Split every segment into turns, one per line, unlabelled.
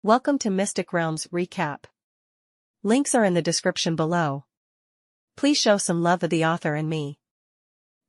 Welcome to Mystic Realms Recap. Links are in the description below. Please show some love of the author and me.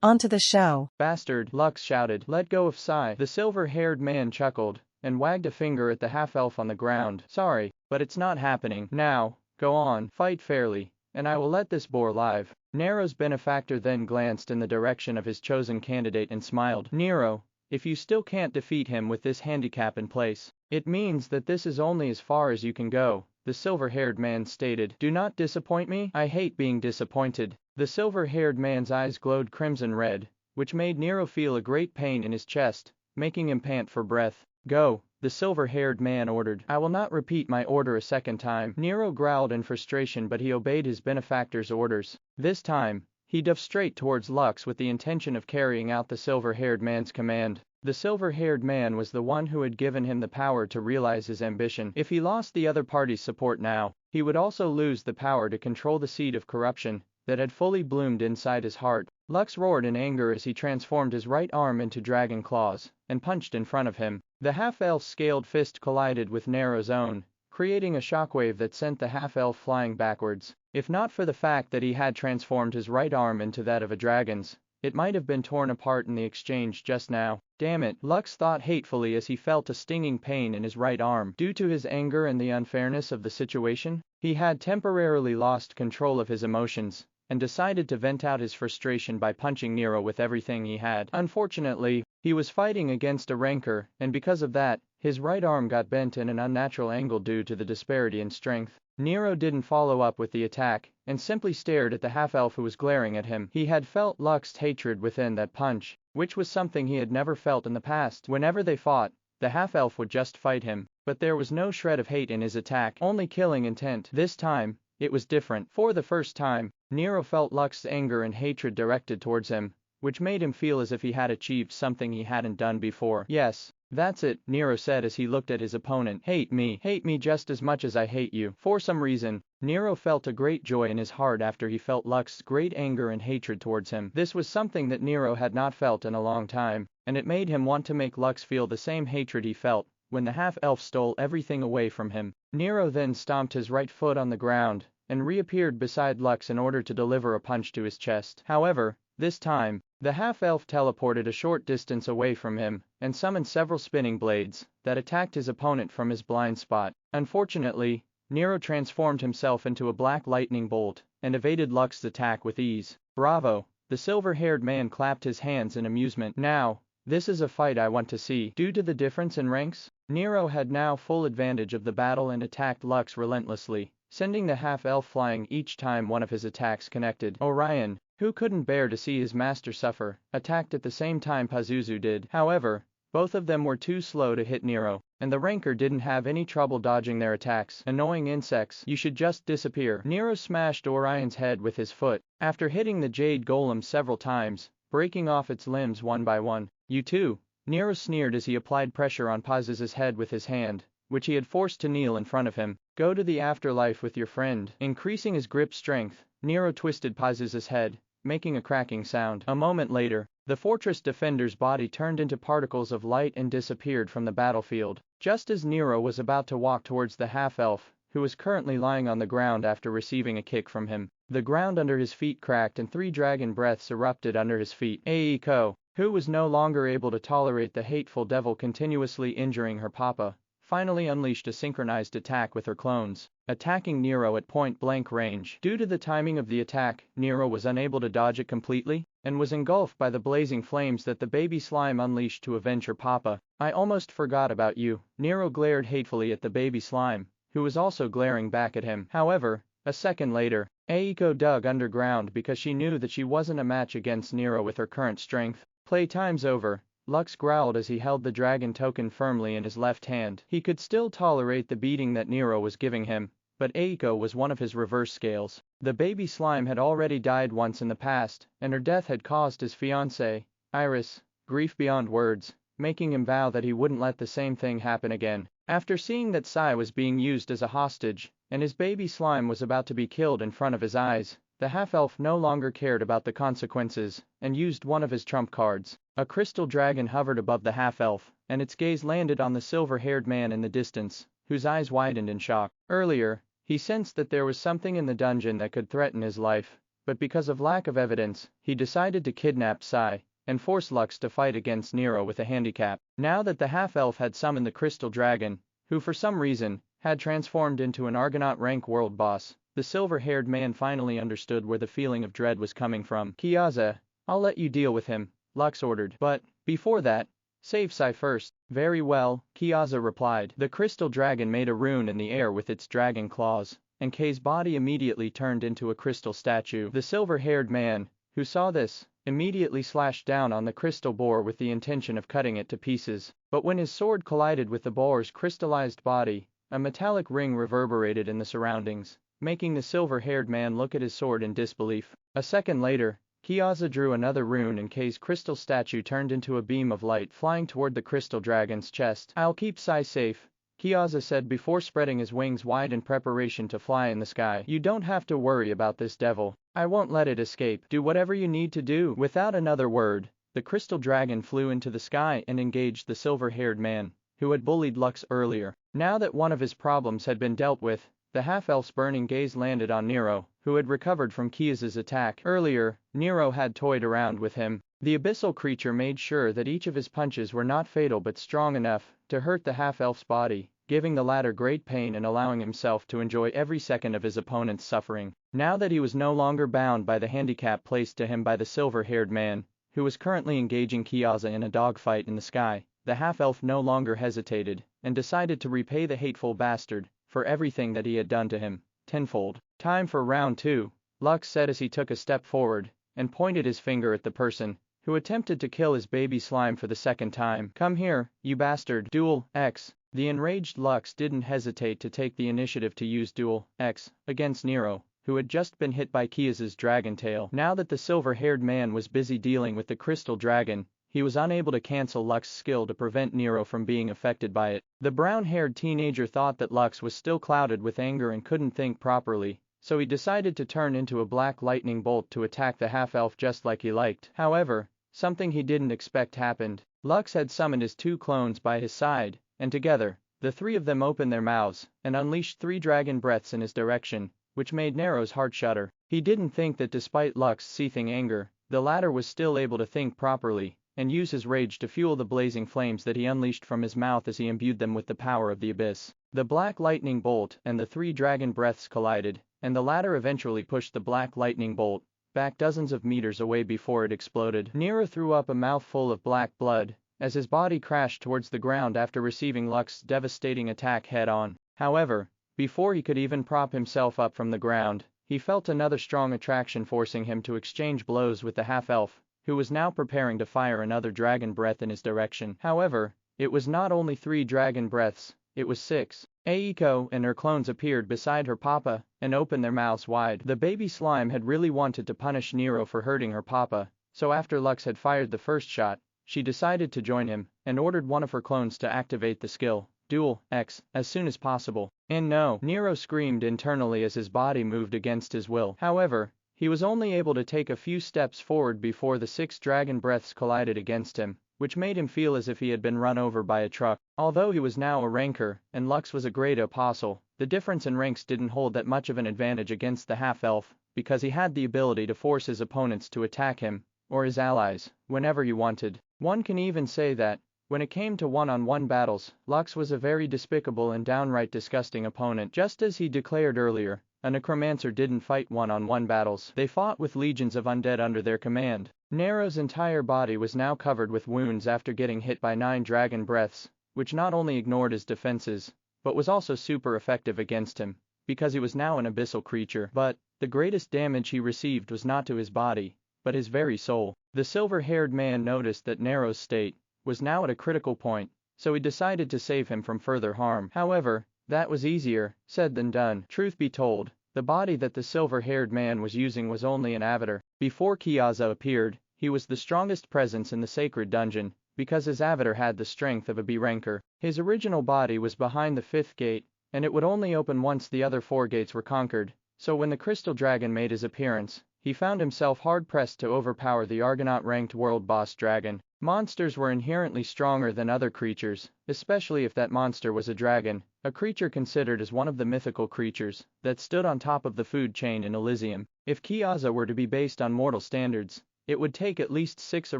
On to the show.
Bastard, Lux shouted. Let go of Sai. The silver-haired man chuckled and wagged a finger at the half-elf on the ground. Sorry, but it's not happening. Now, go on, fight fairly, and I will let this boar live. Nero's benefactor then glanced in the direction of his chosen candidate and smiled. Nero, if you still can't defeat him with this handicap in place, it means that this is only as far as you can go, the silver-haired man stated. Do not disappoint me. I hate being disappointed. The silver-haired man's eyes glowed crimson red, which made Nero feel a great pain in his chest, making him pant for breath. Go, the silver-haired man ordered. I will not repeat my order a second time. Nero growled in frustration, but he obeyed his benefactor's orders. This time, he dove straight towards Lux with the intention of carrying out the silver-haired man's command. The silver-haired man was the one who had given him the power to realize his ambition. If he lost the other party's support now, he would also lose the power to control the seed of corruption that had fully bloomed inside his heart. Lux roared in anger as he transformed his right arm into dragon claws and punched in front of him. The half-elf's scaled fist collided with Nero's own, creating a shockwave that sent the half-elf flying backwards. If not for the fact that he had transformed his right arm into that of a dragon's, it might have been torn apart in the exchange just now. Damn it, Lux thought hatefully as he felt a stinging pain in his right arm. Due to his anger and the unfairness of the situation, he had temporarily lost control of his emotions and decided to vent out his frustration by punching Nero with everything he had. Unfortunately, he was fighting against a rancor, and because of that, his right arm got bent in an unnatural angle due to the disparity in strength. Nero didn't follow up with the attack, and simply stared at the half-elf who was glaring at him. He had felt Lux's hatred within that punch, which was something he had never felt in the past. Whenever they fought, the half-elf would just fight him, but there was no shred of hate in his attack, only killing intent. This time, it was different. For the first time, Nero felt Lux's anger and hatred directed towards him, which made him feel as if he had achieved something he hadn't done before. Yes, that's it, Nero said as he looked at his opponent. Hate me just as much as I hate you. For some reason, Nero felt a great joy in his heart after he felt Lux's great anger and hatred towards him. This was something that Nero had not felt in a long time, and it made him want to make Lux feel the same hatred he felt when the half-elf stole everything away from him. Nero then stomped his right foot on the ground and reappeared beside Lux in order to deliver a punch to his chest. However, this time, the half-elf teleported a short distance away from him and summoned several spinning blades that attacked his opponent from his blind spot. Unfortunately, Nero transformed himself into a black lightning bolt and evaded Lux's attack with ease. Bravo! The silver-haired man clapped his hands in amusement. Now, this is a fight I want to see. Due to the difference in ranks, Nero had now full advantage of the battle and attacked Lux relentlessly, sending the half-elf flying each time one of his attacks connected. Orion, who couldn't bear to see his master suffer, attacked at the same time Pazuzu did. However, both of them were too slow to hit Nero, and the rancor didn't have any trouble dodging their attacks. Annoying insects, you should just disappear. Nero smashed Orion's head with his foot, after hitting the jade golem several times, breaking off its limbs one by one. You too, Nero sneered as he applied pressure on Pazuzu's head with his hand, which he had forced to kneel in front of him. Go to the afterlife with your friend. Increasing his grip strength, Nero twisted Pazuzu's head, making a cracking sound. A moment later, the fortress defender's body turned into particles of light and disappeared from the battlefield. Just as Nero was about to walk towards the half-elf, who was currently lying on the ground after receiving a kick from him, the ground under his feet cracked and 3 dragon breaths erupted under his feet. Aiko, who was no longer able to tolerate the hateful devil continuously injuring her papa, finally unleashed a synchronized attack with her clones, attacking Nero at point-blank range. Due to the timing of the attack, Nero was unable to dodge it completely, and was engulfed by the blazing flames that the baby slime unleashed to avenge her papa. I almost forgot about you. Nero glared hatefully at the baby slime, who was also glaring back at him. However, a second later, Aiko dug underground because she knew that she wasn't a match against Nero with her current strength. Playtime's over. Lux growled as he held the dragon token firmly in his left hand. He could still tolerate the beating that Nero was giving him, but Aiko was one of his reverse scales. The baby slime had already died once in the past, and her death had caused his fiancée, Iris, grief beyond words, making him vow that he wouldn't let the same thing happen again. After seeing that Sai was being used as a hostage, and his baby slime was about to be killed in front of his eyes, the half-elf no longer cared about the consequences, and used one of his trump cards. A crystal dragon hovered above the half-elf, and its gaze landed on the silver-haired man in the distance, whose eyes widened in shock. Earlier, he sensed that there was something in the dungeon that could threaten his life, but because of lack of evidence, he decided to kidnap Sai and force Lux to fight against Nero with a handicap. Now that the half-elf had summoned the crystal dragon, who for some reason had transformed into an Argonaut rank world boss, the silver-haired man finally understood where the feeling of dread was coming from. Kiaza, I'll let you deal with him, Lux ordered. But, before that, save Sai first. Very well, Kiaza replied. The crystal dragon made a rune in the air with its dragon claws, and Kay's body immediately turned into a crystal statue. The silver-haired man, who saw this, immediately slashed down on the crystal boar with the intention of cutting it to pieces. But when his sword collided with the boar's crystallized body, a metallic ring reverberated in the surroundings, making the silver-haired man look at his sword in disbelief. A second later, Kiaza drew another rune and Kay's crystal statue turned into a beam of light flying toward the crystal dragon's chest. I'll keep Sai safe, Kiaza said before spreading his wings wide in preparation to fly in the sky. You don't have to worry about this devil. I won't let it escape. Do whatever you need to do. Without another word, the crystal dragon flew into the sky and engaged the silver-haired man, who had bullied Lux earlier. Now that one of his problems had been dealt with, the half-elf's burning gaze landed on Nero, who had recovered from Kiaza's attack. Earlier, Nero had toyed around with him. The abyssal creature made sure that each of his punches were not fatal but strong enough to hurt the half-elf's body, giving the latter great pain and allowing himself to enjoy every second of his opponent's suffering. Now that he was no longer bound by the handicap placed to him by the silver-haired man, who was currently engaging Kiaza in a dogfight in the sky, the half-elf no longer hesitated, and decided to repay the hateful bastard for everything that he had done to him, tenfold. Time for round 2, Lux said as he took a step forward, and pointed his finger at the person who attempted to kill his baby slime for the second time. Come here, you bastard. Duel X. The enraged Lux didn't hesitate to take the initiative to use Duel X against Nero, who had just been hit by Kiaza's dragon tail. Now that the silver-haired man was busy dealing with the crystal dragon, he was unable to cancel Lux's skill to prevent Nero from being affected by it. The brown-haired teenager thought that Lux was still clouded with anger and couldn't think properly, so he decided to turn into a black lightning bolt to attack the half-elf just like he liked. However, something he didn't expect happened. Lux had summoned his 2 clones by his side, and together, the 3 of them opened their mouths and unleashed 3 dragon breaths in his direction, which made Nero's heart shudder. He didn't think that despite Lux's seething anger, the latter was still able to think properly and use his rage to fuel the blazing flames that he unleashed from his mouth as he imbued them with the power of the abyss. The black lightning bolt and the 3 dragon breaths collided, and the latter eventually pushed the black lightning bolt back dozens of meters away before it exploded. Nero threw up a mouthful of black blood as his body crashed towards the ground after receiving Lux's devastating attack head-on. However, before he could even prop himself up from the ground, he felt another strong attraction forcing him to exchange blows with the half-elf, who was now preparing to fire another dragon breath in his direction. However, it was not only 3 dragon breaths, it was 6. Aiko and her clones appeared beside her papa and opened their mouths wide. The baby slime had really wanted to punish Nero for hurting her papa, so after Lux had fired the first shot, she decided to join him and ordered one of her clones to activate the skill, Duel X, as soon as possible. And no, Nero screamed internally as his body moved against his will. However, he was only able to take a few steps forward before the 6 dragon breaths collided against him, which made him feel as if he had been run over by a truck. Although he was now a ranker and Lux was a great apostle, the difference in ranks didn't hold that much of an advantage against the half-elf, because he had the ability to force his opponents to attack him, or his allies, whenever he wanted. One can even say that, when it came to one-on-one battles, Lux was a very despicable and downright disgusting opponent. Just as he declared earlier, a Necromancer didn't fight one-on-one battles. They fought with legions of undead under their command. Nero's entire body was now covered with wounds after getting hit by 9 dragon breaths, which not only ignored his defenses, but was also super effective against him, because he was now an abyssal creature. But, the greatest damage he received was not to his body, but his very soul. The silver-haired man noticed that Nero's state was now at a critical point, so he decided to save him from further harm. However, that was easier said than done. Truth be told, the body that the silver-haired man was using was only an avatar. Before Kiaza appeared, he was the strongest presence in the sacred dungeon, because his avatar had the strength of a B-ranker. His original body was behind the 5th gate, and it would only open once the other 4 gates were conquered, so when the crystal dragon made his appearance, he found himself hard-pressed to overpower the Argonaut-ranked world boss dragon. Monsters were inherently stronger than other creatures, especially if that monster was a dragon, a creature considered as one of the mythical creatures that stood on top of the food chain in Elysium. If Kiaza were to be based on mortal standards, it would take at least 6 A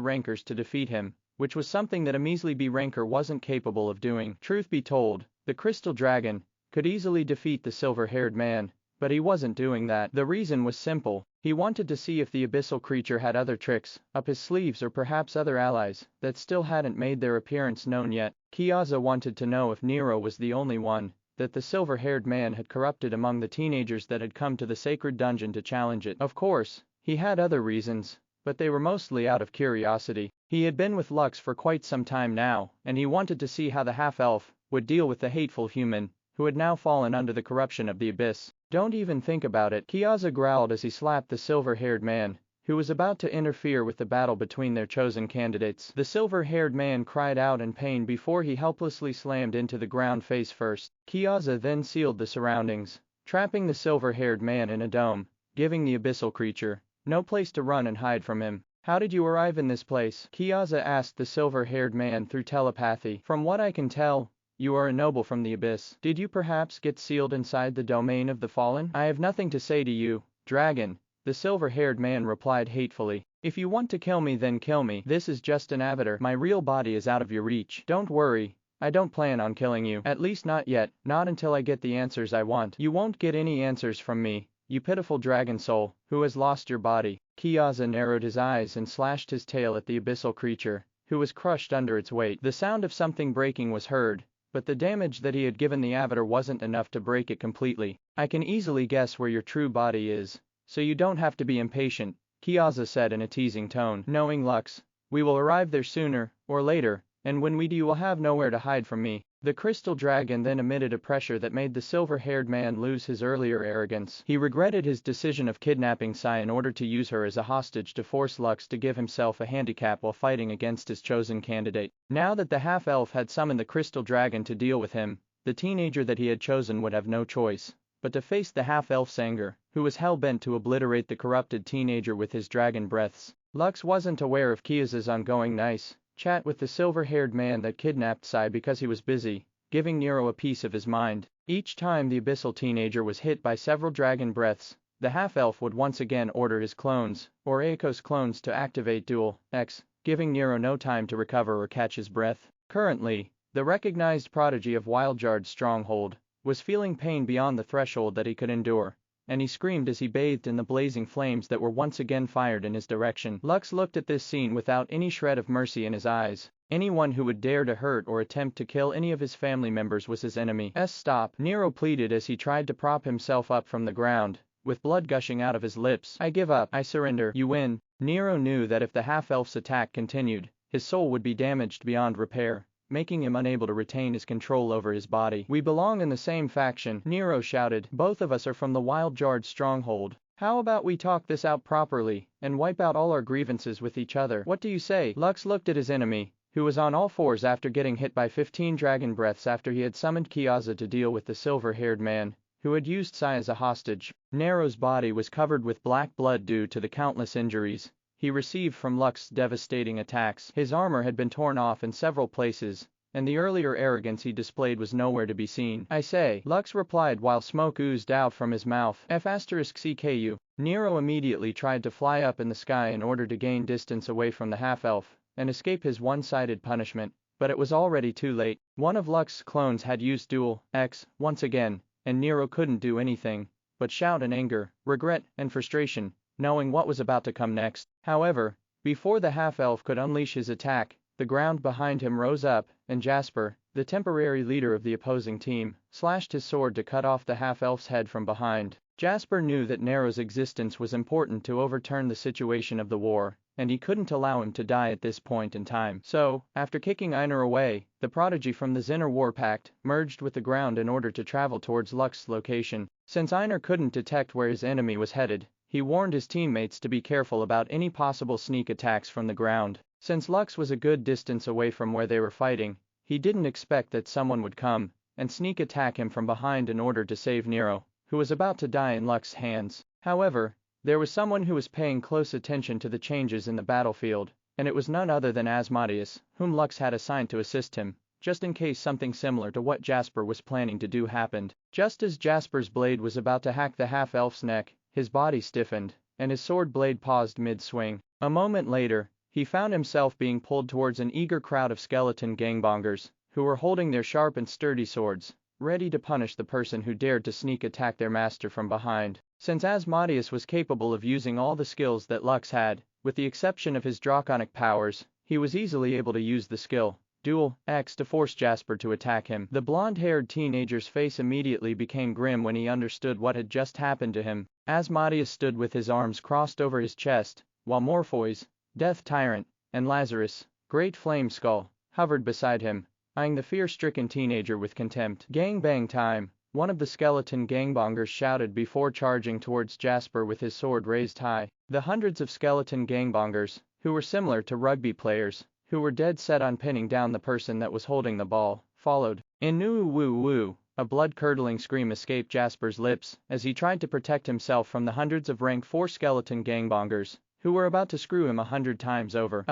rankers to defeat him, which was something that a measly B ranker wasn't capable of doing. Truth be told, the Crystal Dragon could easily defeat the silver-haired man, but he wasn't doing that. The reason was simple. He wanted to see if the abyssal creature had other tricks up his sleeves or perhaps other allies that still hadn't made their appearance known yet. Kiaza wanted to know if Nero was the only one that the silver-haired man had corrupted among the teenagers that had come to the sacred dungeon to challenge it. Of course, he had other reasons, but they were mostly out of curiosity. He had been with Lux for quite some time now, and he wanted to see how the half-elf would deal with the hateful human who had now fallen under the corruption of the abyss. Don't even think about it, Kiaza growled as he slapped the silver-haired man, who was about to interfere with the battle between their chosen candidates. The silver-haired man cried out in pain before he helplessly slammed into the ground face first. Kiaza then sealed the surroundings, trapping the silver-haired man in a dome, giving the abyssal creature no place to run and hide from him. How did you arrive in this place? Kiaza asked the silver-haired man through telepathy. From what I can tell, you are a noble from the abyss. Did you perhaps get sealed inside the domain of the fallen? I have nothing to say to you, dragon, the silver-haired man replied hatefully. If you want to kill me then kill me. This is just an avatar. My real body is out of your reach. Don't worry, I don't plan on killing you. At least not yet, not until I get the answers I want. You won't get any answers from me, you pitiful dragon soul, who has lost your body. Kiaza narrowed his eyes and slashed his tail at the abyssal creature, who was crushed under its weight. The sound of something breaking was heard, but the damage that he had given the avatar wasn't enough to break it completely. I can easily guess where your true body is, so you don't have to be impatient, Kiaza said in a teasing tone. Knowing Lux, we will arrive there sooner or later, and when we do you will have nowhere to hide from me. The crystal dragon then emitted a pressure that made the silver-haired man lose his earlier arrogance. He regretted his decision of kidnapping Sai in order to use her as a hostage to force Lux to give himself a handicap while fighting against his chosen candidate. Now that the half-elf had summoned the crystal dragon to deal with him, the teenager that he had chosen would have no choice but to face the half-elf's anger, who was hell-bent to obliterate the corrupted teenager with his dragon breaths. Lux wasn't aware of Kiaza's ongoing nice chat with the silver-haired man that kidnapped Sai because he was busy giving Nero a piece of his mind. Each time the abyssal teenager was hit by several dragon breaths, the half-elf would once again order his clones, or Aiko's clones, to activate Dual X, giving Nero no time to recover or catch his breath. Currently, the recognized prodigy of Wildjard's stronghold was feeling pain beyond the threshold that he could endure, and he screamed as he bathed in the blazing flames that were once again fired in his direction. Lux looked at this scene without any shred of mercy in his eyes. Anyone who would dare to hurt or attempt to kill any of his family members was his enemy. Stop, Nero pleaded as he tried to prop himself up from the ground, with blood gushing out of his lips. I give up, I surrender. You win. Nero knew that if the half-elf's attack continued, his soul would be damaged beyond repair, making him unable to retain his control over his body. We belong in the same faction, Nero shouted. Both of us are from the Wildjard stronghold. How about we talk this out properly, and wipe out all our grievances with each other? What do you say? Lux looked at his enemy, who was on all fours after getting hit by 15 dragon breaths after he had summoned Kiaza to deal with the silver-haired man, who had used Sai as a hostage. Nero's body was covered with black blood due to the countless injuries he received from Lux's devastating attacks. His armor had been torn off in several places, and the earlier arrogance he displayed was nowhere to be seen. I say, Lux replied while smoke oozed out from his mouth. F***CKU. Nero immediately tried to fly up in the sky in order to gain distance away from the half-elf and escape his one-sided punishment, but it was already too late. One of Lux's clones had used Dual X once again, and Nero couldn't do anything but shout in anger, regret, and frustration, knowing what was about to come next. However, before the half-elf could unleash his attack, the ground behind him rose up, and Jasper, the temporary leader of the opposing team, slashed his sword to cut off the half-elf's head from behind. Jasper knew that Nero's existence was important to overturn the situation of the war, and he couldn't allow him to die at this point in time. So, after kicking Einar away, the prodigy from the Zinner War Pact merged with the ground in order to travel towards Lux's location. Since Einar couldn't detect where his enemy was headed, he warned his teammates to be careful about any possible sneak attacks from the ground. Since Lux was a good distance away from where they were fighting, he didn't expect that someone would come and sneak attack him from behind in order to save Nero, who was about to die in Lux's hands. However, There was someone who was paying close attention to the changes in the battlefield, and it was none other than Asmodeus, whom Lux had assigned to assist him, just in case something similar to what Jasper was planning to do happened. Just as Jasper's blade was about to hack the half-elf's neck, his body stiffened, and his sword blade paused mid-swing. A moment later, he found himself being pulled towards an eager crowd of skeleton gangbangers, who were holding their sharp and sturdy swords, ready to punish the person who dared to sneak attack their master from behind. Since Asmodeus was capable of using all the skills that Lux had, with the exception of his draconic powers, he was easily able to use the skill Dual X to force Jasper to attack him. The blonde-haired teenager's face immediately became grim when he understood what had just happened to him. Asmodeus stood with his arms crossed over his chest, while Morpheus, Death Tyrant, and Lazarus, Great Flame Skull, hovered beside him, eyeing the fear-stricken teenager with contempt. "Gangbang time," one of the skeleton gangbangers shouted before charging towards Jasper with his sword raised high. The hundreds of skeleton gangbangers, who were similar to rugby players, who were dead set on pinning down the person that was holding the ball, followed. "Inu-woo-woo," a blood-curdling scream escaped Jasper's lips as he tried to protect himself from the hundreds of rank 4 skeleton gangbangers, who were about to screw him 100 times over.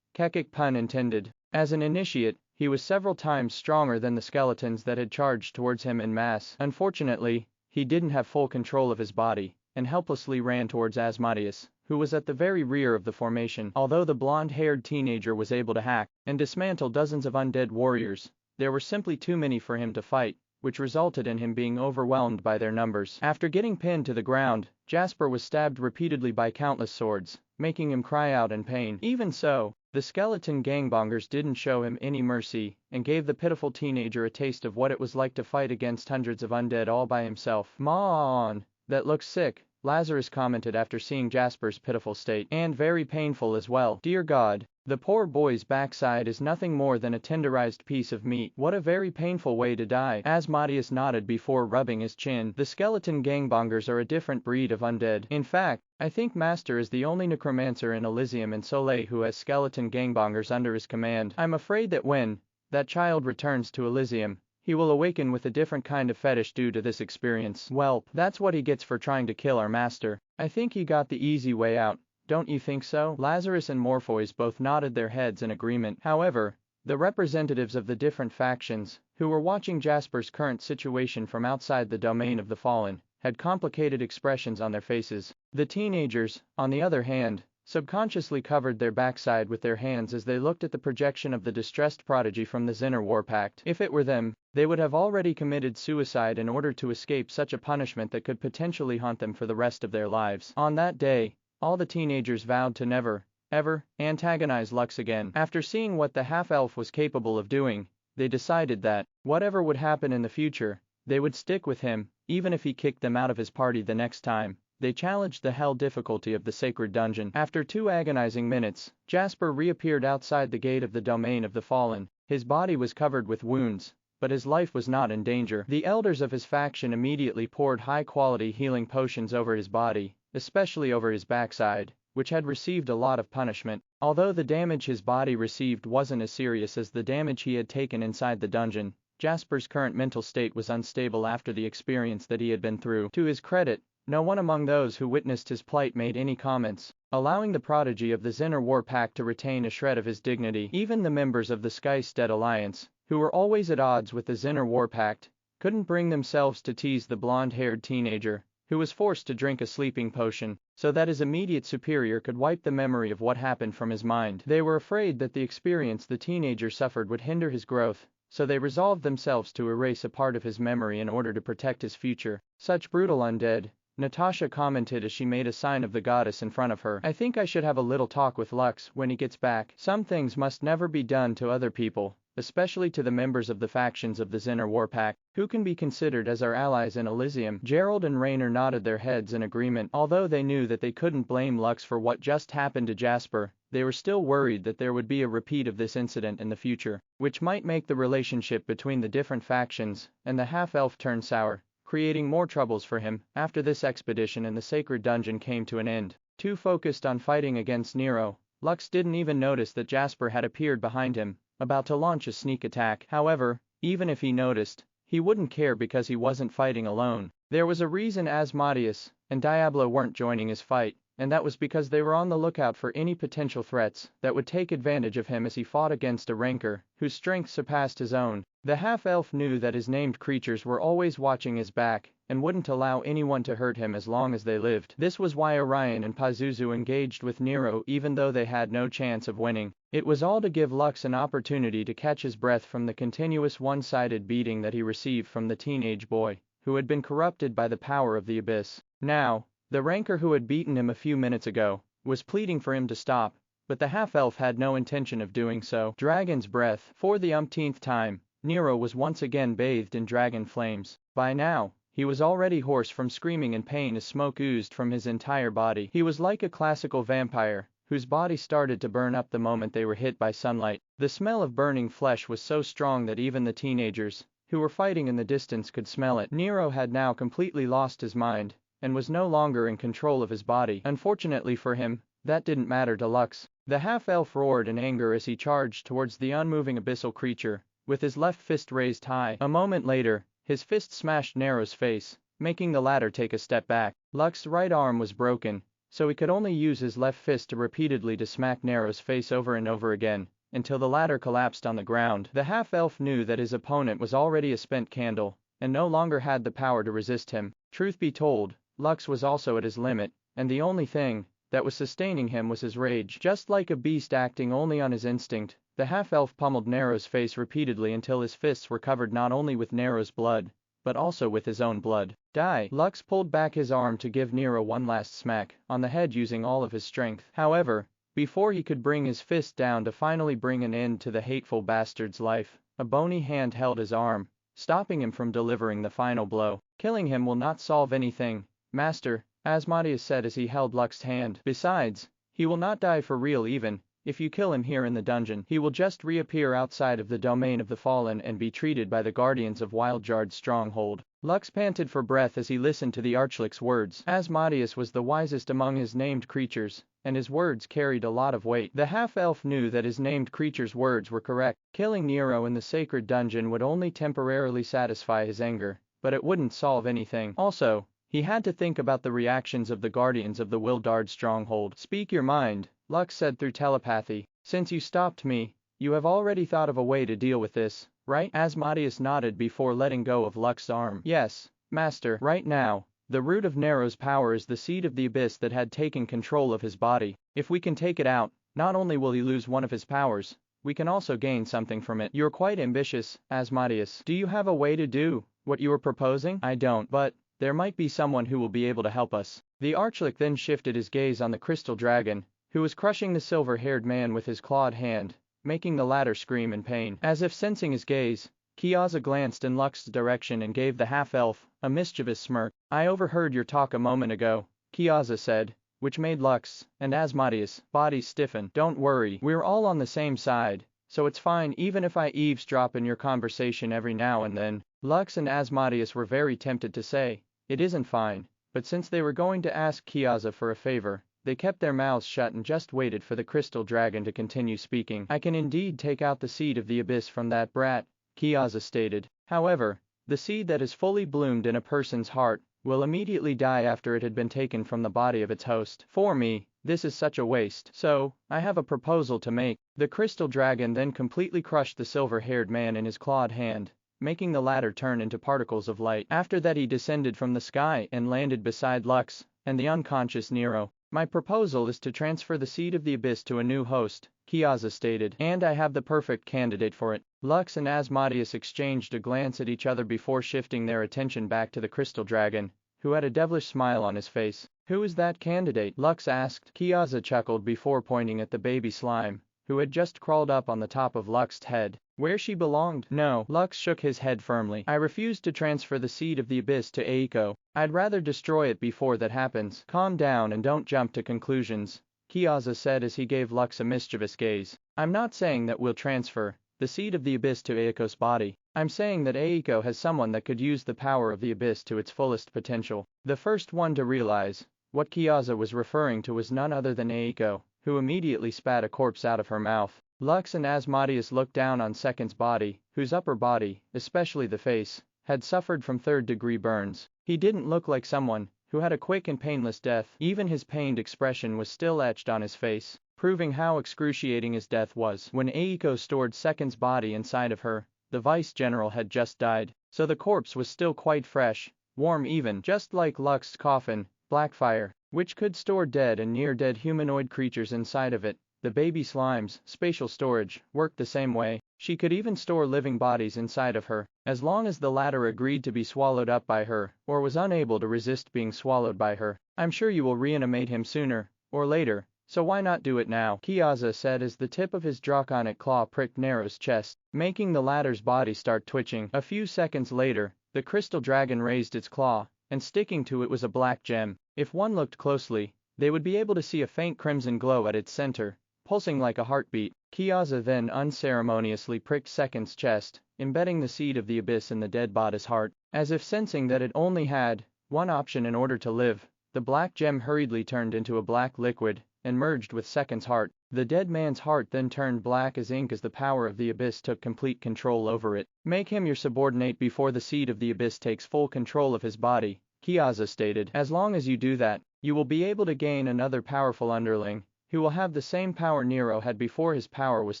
Kekik pun intended. As an initiate, he was several times stronger than the skeletons that had charged towards him en masse. Unfortunately, he didn't have full control of his body, and helplessly ran towards Asmodeus, who was at the very rear of the formation. Although the blonde-haired teenager was able to hack and dismantle dozens of undead warriors, there were simply too many for him to fight, which resulted in him being overwhelmed by their numbers. After getting pinned to the ground, Jasper was stabbed repeatedly by countless swords, making him cry out in pain. Even so, the skeleton gangbangers didn't show him any mercy, and gave the pitiful teenager a taste of what it was like to fight against hundreds of undead all by himself. "Man, that looks sick," Lazarus commented after seeing Jasper's pitiful state. "And very painful as well. Dear God, the poor boy's backside is nothing more than a tenderized piece of meat. What a very painful way to die." Asmodeus nodded before rubbing his chin. "The skeleton gangbangers are a different breed of undead. In fact, I think Master is the only necromancer in Elysium and Solais who has skeleton gangbangers under his command. I'm afraid that when that child returns to Elysium, he will awaken with a different kind of fetish due to this experience. Welp, that's what he gets for trying to kill our master. I think he got the easy way out, don't you think so?" Lazarus and Morpheus both nodded their heads in agreement. However, the representatives of the different factions, who were watching Jasper's current situation from outside the domain of the fallen, had complicated expressions on their faces. The teenagers, on the other hand, subconsciously covered their backside with their hands as they looked at the projection of the distressed prodigy from the Zinner War Pact. If it were them, they would have already committed suicide in order to escape such a punishment that could potentially haunt them for the rest of their lives. On that day, all the teenagers vowed to never, ever, antagonize Lux again. After seeing what the half-elf was capable of doing, they decided that, whatever would happen in the future, they would stick with him, even if he kicked them out of his party the next time they challenged the hell difficulty of the sacred dungeon. After 2 agonizing minutes, Jasper reappeared outside the gate of the domain of the fallen. His body was covered with wounds, but his life was not in danger. The elders of his faction immediately poured high-quality healing potions over his body, especially over his backside, which had received a lot of punishment. Although the damage his body received wasn't as serious as the damage he had taken inside the dungeon, Jasper's current mental state was unstable after the experience that he had been through. To his credit, no one among those who witnessed his plight made any comments, allowing the prodigy of the Zinner War Pact to retain a shred of his dignity. Even the members of the Skystead Alliance, who were always at odds with the Zinner War Pact, couldn't bring themselves to tease the blonde-haired teenager, who was forced to drink a sleeping potion, so that his immediate superior could wipe the memory of what happened from his mind. They were afraid that the experience the teenager suffered would hinder his growth, so they resolved themselves to erase a part of his memory in order to protect his future. "Such brutal undead," Natasha commented as she made a sign of the goddess in front of her. "I think I should have a little talk with Lux when he gets back. Some things must never be done to other people, especially to the members of the factions of the Zinner War Pact, who can be considered as our allies in Elysium." Gerald and Raynor nodded their heads in agreement. Although they knew that they couldn't blame Lux for what just happened to Jasper, they were still worried that there would be a repeat of this incident in the future, which might make the relationship between the different factions and the half-elf turn sour, creating more troubles for him. After this expedition in the sacred dungeon came to an end, too focused on fighting against Nero, Lux didn't even notice that Jasper had appeared behind him, about to launch a sneak attack. However, even if he noticed, he wouldn't care because he wasn't fighting alone. There was a reason Asmodeus and Diablo weren't joining his fight, and that was because they were on the lookout for any potential threats that would take advantage of him as he fought against a rancor whose strength surpassed his own. The half-elf knew that his named creatures were always watching his back and wouldn't allow anyone to hurt him as long as they lived. This was why Orion and Pazuzu engaged with Nero even though they had no chance of winning. It was all to give Lux an opportunity to catch his breath from the continuous one-sided beating that he received from the teenage boy, who had been corrupted by the power of the abyss. Now, the rancor who had beaten him a few minutes ago was pleading for him to stop, but the half-elf had no intention of doing so. Dragon's breath. For the umpteenth time, Nero was once again bathed in dragon flames. By now, he was already hoarse from screaming in pain as smoke oozed from his entire body. He was like a classical vampire, whose body started to burn up the moment they were hit by sunlight. The smell of burning flesh was so strong that even the teenagers, who were fighting in the distance, could smell it. Nero had now completely lost his mind and was no longer in control of his body. Unfortunately for him, that didn't matter to Lux. The half-elf roared in anger as he charged towards the unmoving abyssal creature, with his left fist raised high. A moment later, his fist smashed Nero's face, making the latter take a step back. Lux's right arm was broken, so he could only use his left fist to repeatedly smack Nero's face over and over again, until the latter collapsed on the ground. The half-elf knew that his opponent was already a spent candle, and no longer had the power to resist him. Truth be told, Lux was also at his limit, and the only thing that was sustaining him was his rage. Just like a beast acting only on his instinct, the half-elf pummeled Nero's face repeatedly until his fists were covered not only with Nero's blood, but also with his own blood. Die! Lux pulled back his arm to give Nero one last smack on the head using all of his strength. However, before he could bring his fist down to finally bring an end to the hateful bastard's life, a bony hand held his arm, stopping him from delivering the final blow. Killing him will not solve anything, Master, Asmodeus said as he held Lux's hand. Besides, he will not die for real even if you kill him here in the dungeon. He will just reappear outside of the domain of the fallen and be treated by the guardians of Wildjard's stronghold. Lux panted for breath as he listened to the Archlick's words. Asmodeus was the wisest among his named creatures, and his words carried a lot of weight. The half-elf knew that his named creature's words were correct. Killing Nero in the sacred dungeon would only temporarily satisfy his anger, but it wouldn't solve anything. Also, he had to think about the reactions of the guardians of the Wildard stronghold. Speak your mind, Lux said through telepathy. Since you stopped me, you have already thought of a way to deal with this, right? Asmodeus nodded before letting go of Lux's arm. Yes, Master. Right now, the root of Nero's power is the seed of the abyss that had taken control of his body. If we can take it out, not only will he lose one of his powers, we can also gain something from it. You're quite ambitious, Asmodeus. Do you have a way to do what you were proposing? I don't, but there might be someone who will be able to help us. The Archlick then shifted his gaze on the crystal dragon, who was crushing the silver-haired man with his clawed hand, making the latter scream in pain. As if sensing his gaze, Kiaza glanced in Lux's direction and gave the half-elf a mischievous smirk. I overheard your talk a moment ago, Kiaza said, which made Lux and Asmodeus' bodies stiffen. Don't worry, we're all on the same side, so it's fine even if I eavesdrop in your conversation every now and then. Lux and Asmodeus were very tempted to say, it isn't fine, but since they were going to ask Kiaza for a favor, they kept their mouths shut and just waited for the crystal dragon to continue speaking. I can indeed take out the seed of the abyss from that brat, Kiaza stated. However, the seed that is fully bloomed in a person's heart will immediately die after it had been taken from the body of its host. For me, this is such a waste. So, I have a proposal to make. The crystal dragon then completely crushed the silver-haired man in his clawed hand, making the latter turn into particles of light. After that he descended from the sky and landed beside Lux and the unconscious Nero. My proposal is to transfer the seed of the abyss to a new host, Kiaza stated, and I have the perfect candidate for it. Lux and Asmodeus exchanged a glance at each other before shifting their attention back to the crystal dragon, who had a devilish smile on his face. Who is that candidate? Lux asked. Kiaza chuckled before pointing at the baby slime, who had just crawled up on the top of Lux's head, where she belonged. No, Lux shook his head firmly. I refuse to transfer the seed of the abyss to Eiko. I'd rather destroy it before that happens. Calm down and don't jump to conclusions, Kiaza said as he gave Lux a mischievous gaze. I'm not saying that we'll transfer the seed of the abyss to Eiko's body. I'm saying that Eiko has someone that could use the power of the abyss to its fullest potential. The first one to realize what Kiaza was referring to was none other than Eiko, who immediately spat a corpse out of her mouth. Lux and Asmodeus looked down on Second's body, whose upper body, especially the face, had suffered from third-degree burns. He didn't look like someone who had a quick and painless death. Even his pained expression was still etched on his face, proving how excruciating his death was. When Aiko stored Second's body inside of her, the vice-general had just died, so the corpse was still quite fresh, warm even, just like Lux's coffin, Blackfire, which could store dead and near-dead humanoid creatures inside of it. The baby slime's spatial storage worked the same way. She could even store living bodies inside of her, as long as the latter agreed to be swallowed up by her, or was unable to resist being swallowed by her. I'm sure you will reanimate him sooner or later, so why not do it now? Kyaza said as the tip of his draconic claw pricked Nero's chest, making the latter's body start twitching. A few seconds later, the crystal dragon raised its claw, and sticking to it was a black gem. If one looked closely, they would be able to see a faint crimson glow at its center, pulsing like a heartbeat. Kyaza then unceremoniously pricked Second's chest, embedding the seed of the abyss in the dead body's heart. As if sensing that it only had one option in order to live, the black gem hurriedly turned into a black liquid and merged with Second's heart. The dead man's heart then turned black as ink as the power of the abyss took complete control over it. Make him your subordinate before the seed of the abyss takes full control of his body, Kyaza stated. As long as you do that, you will be able to gain another powerful underling, who will have the same power Nero had before his power was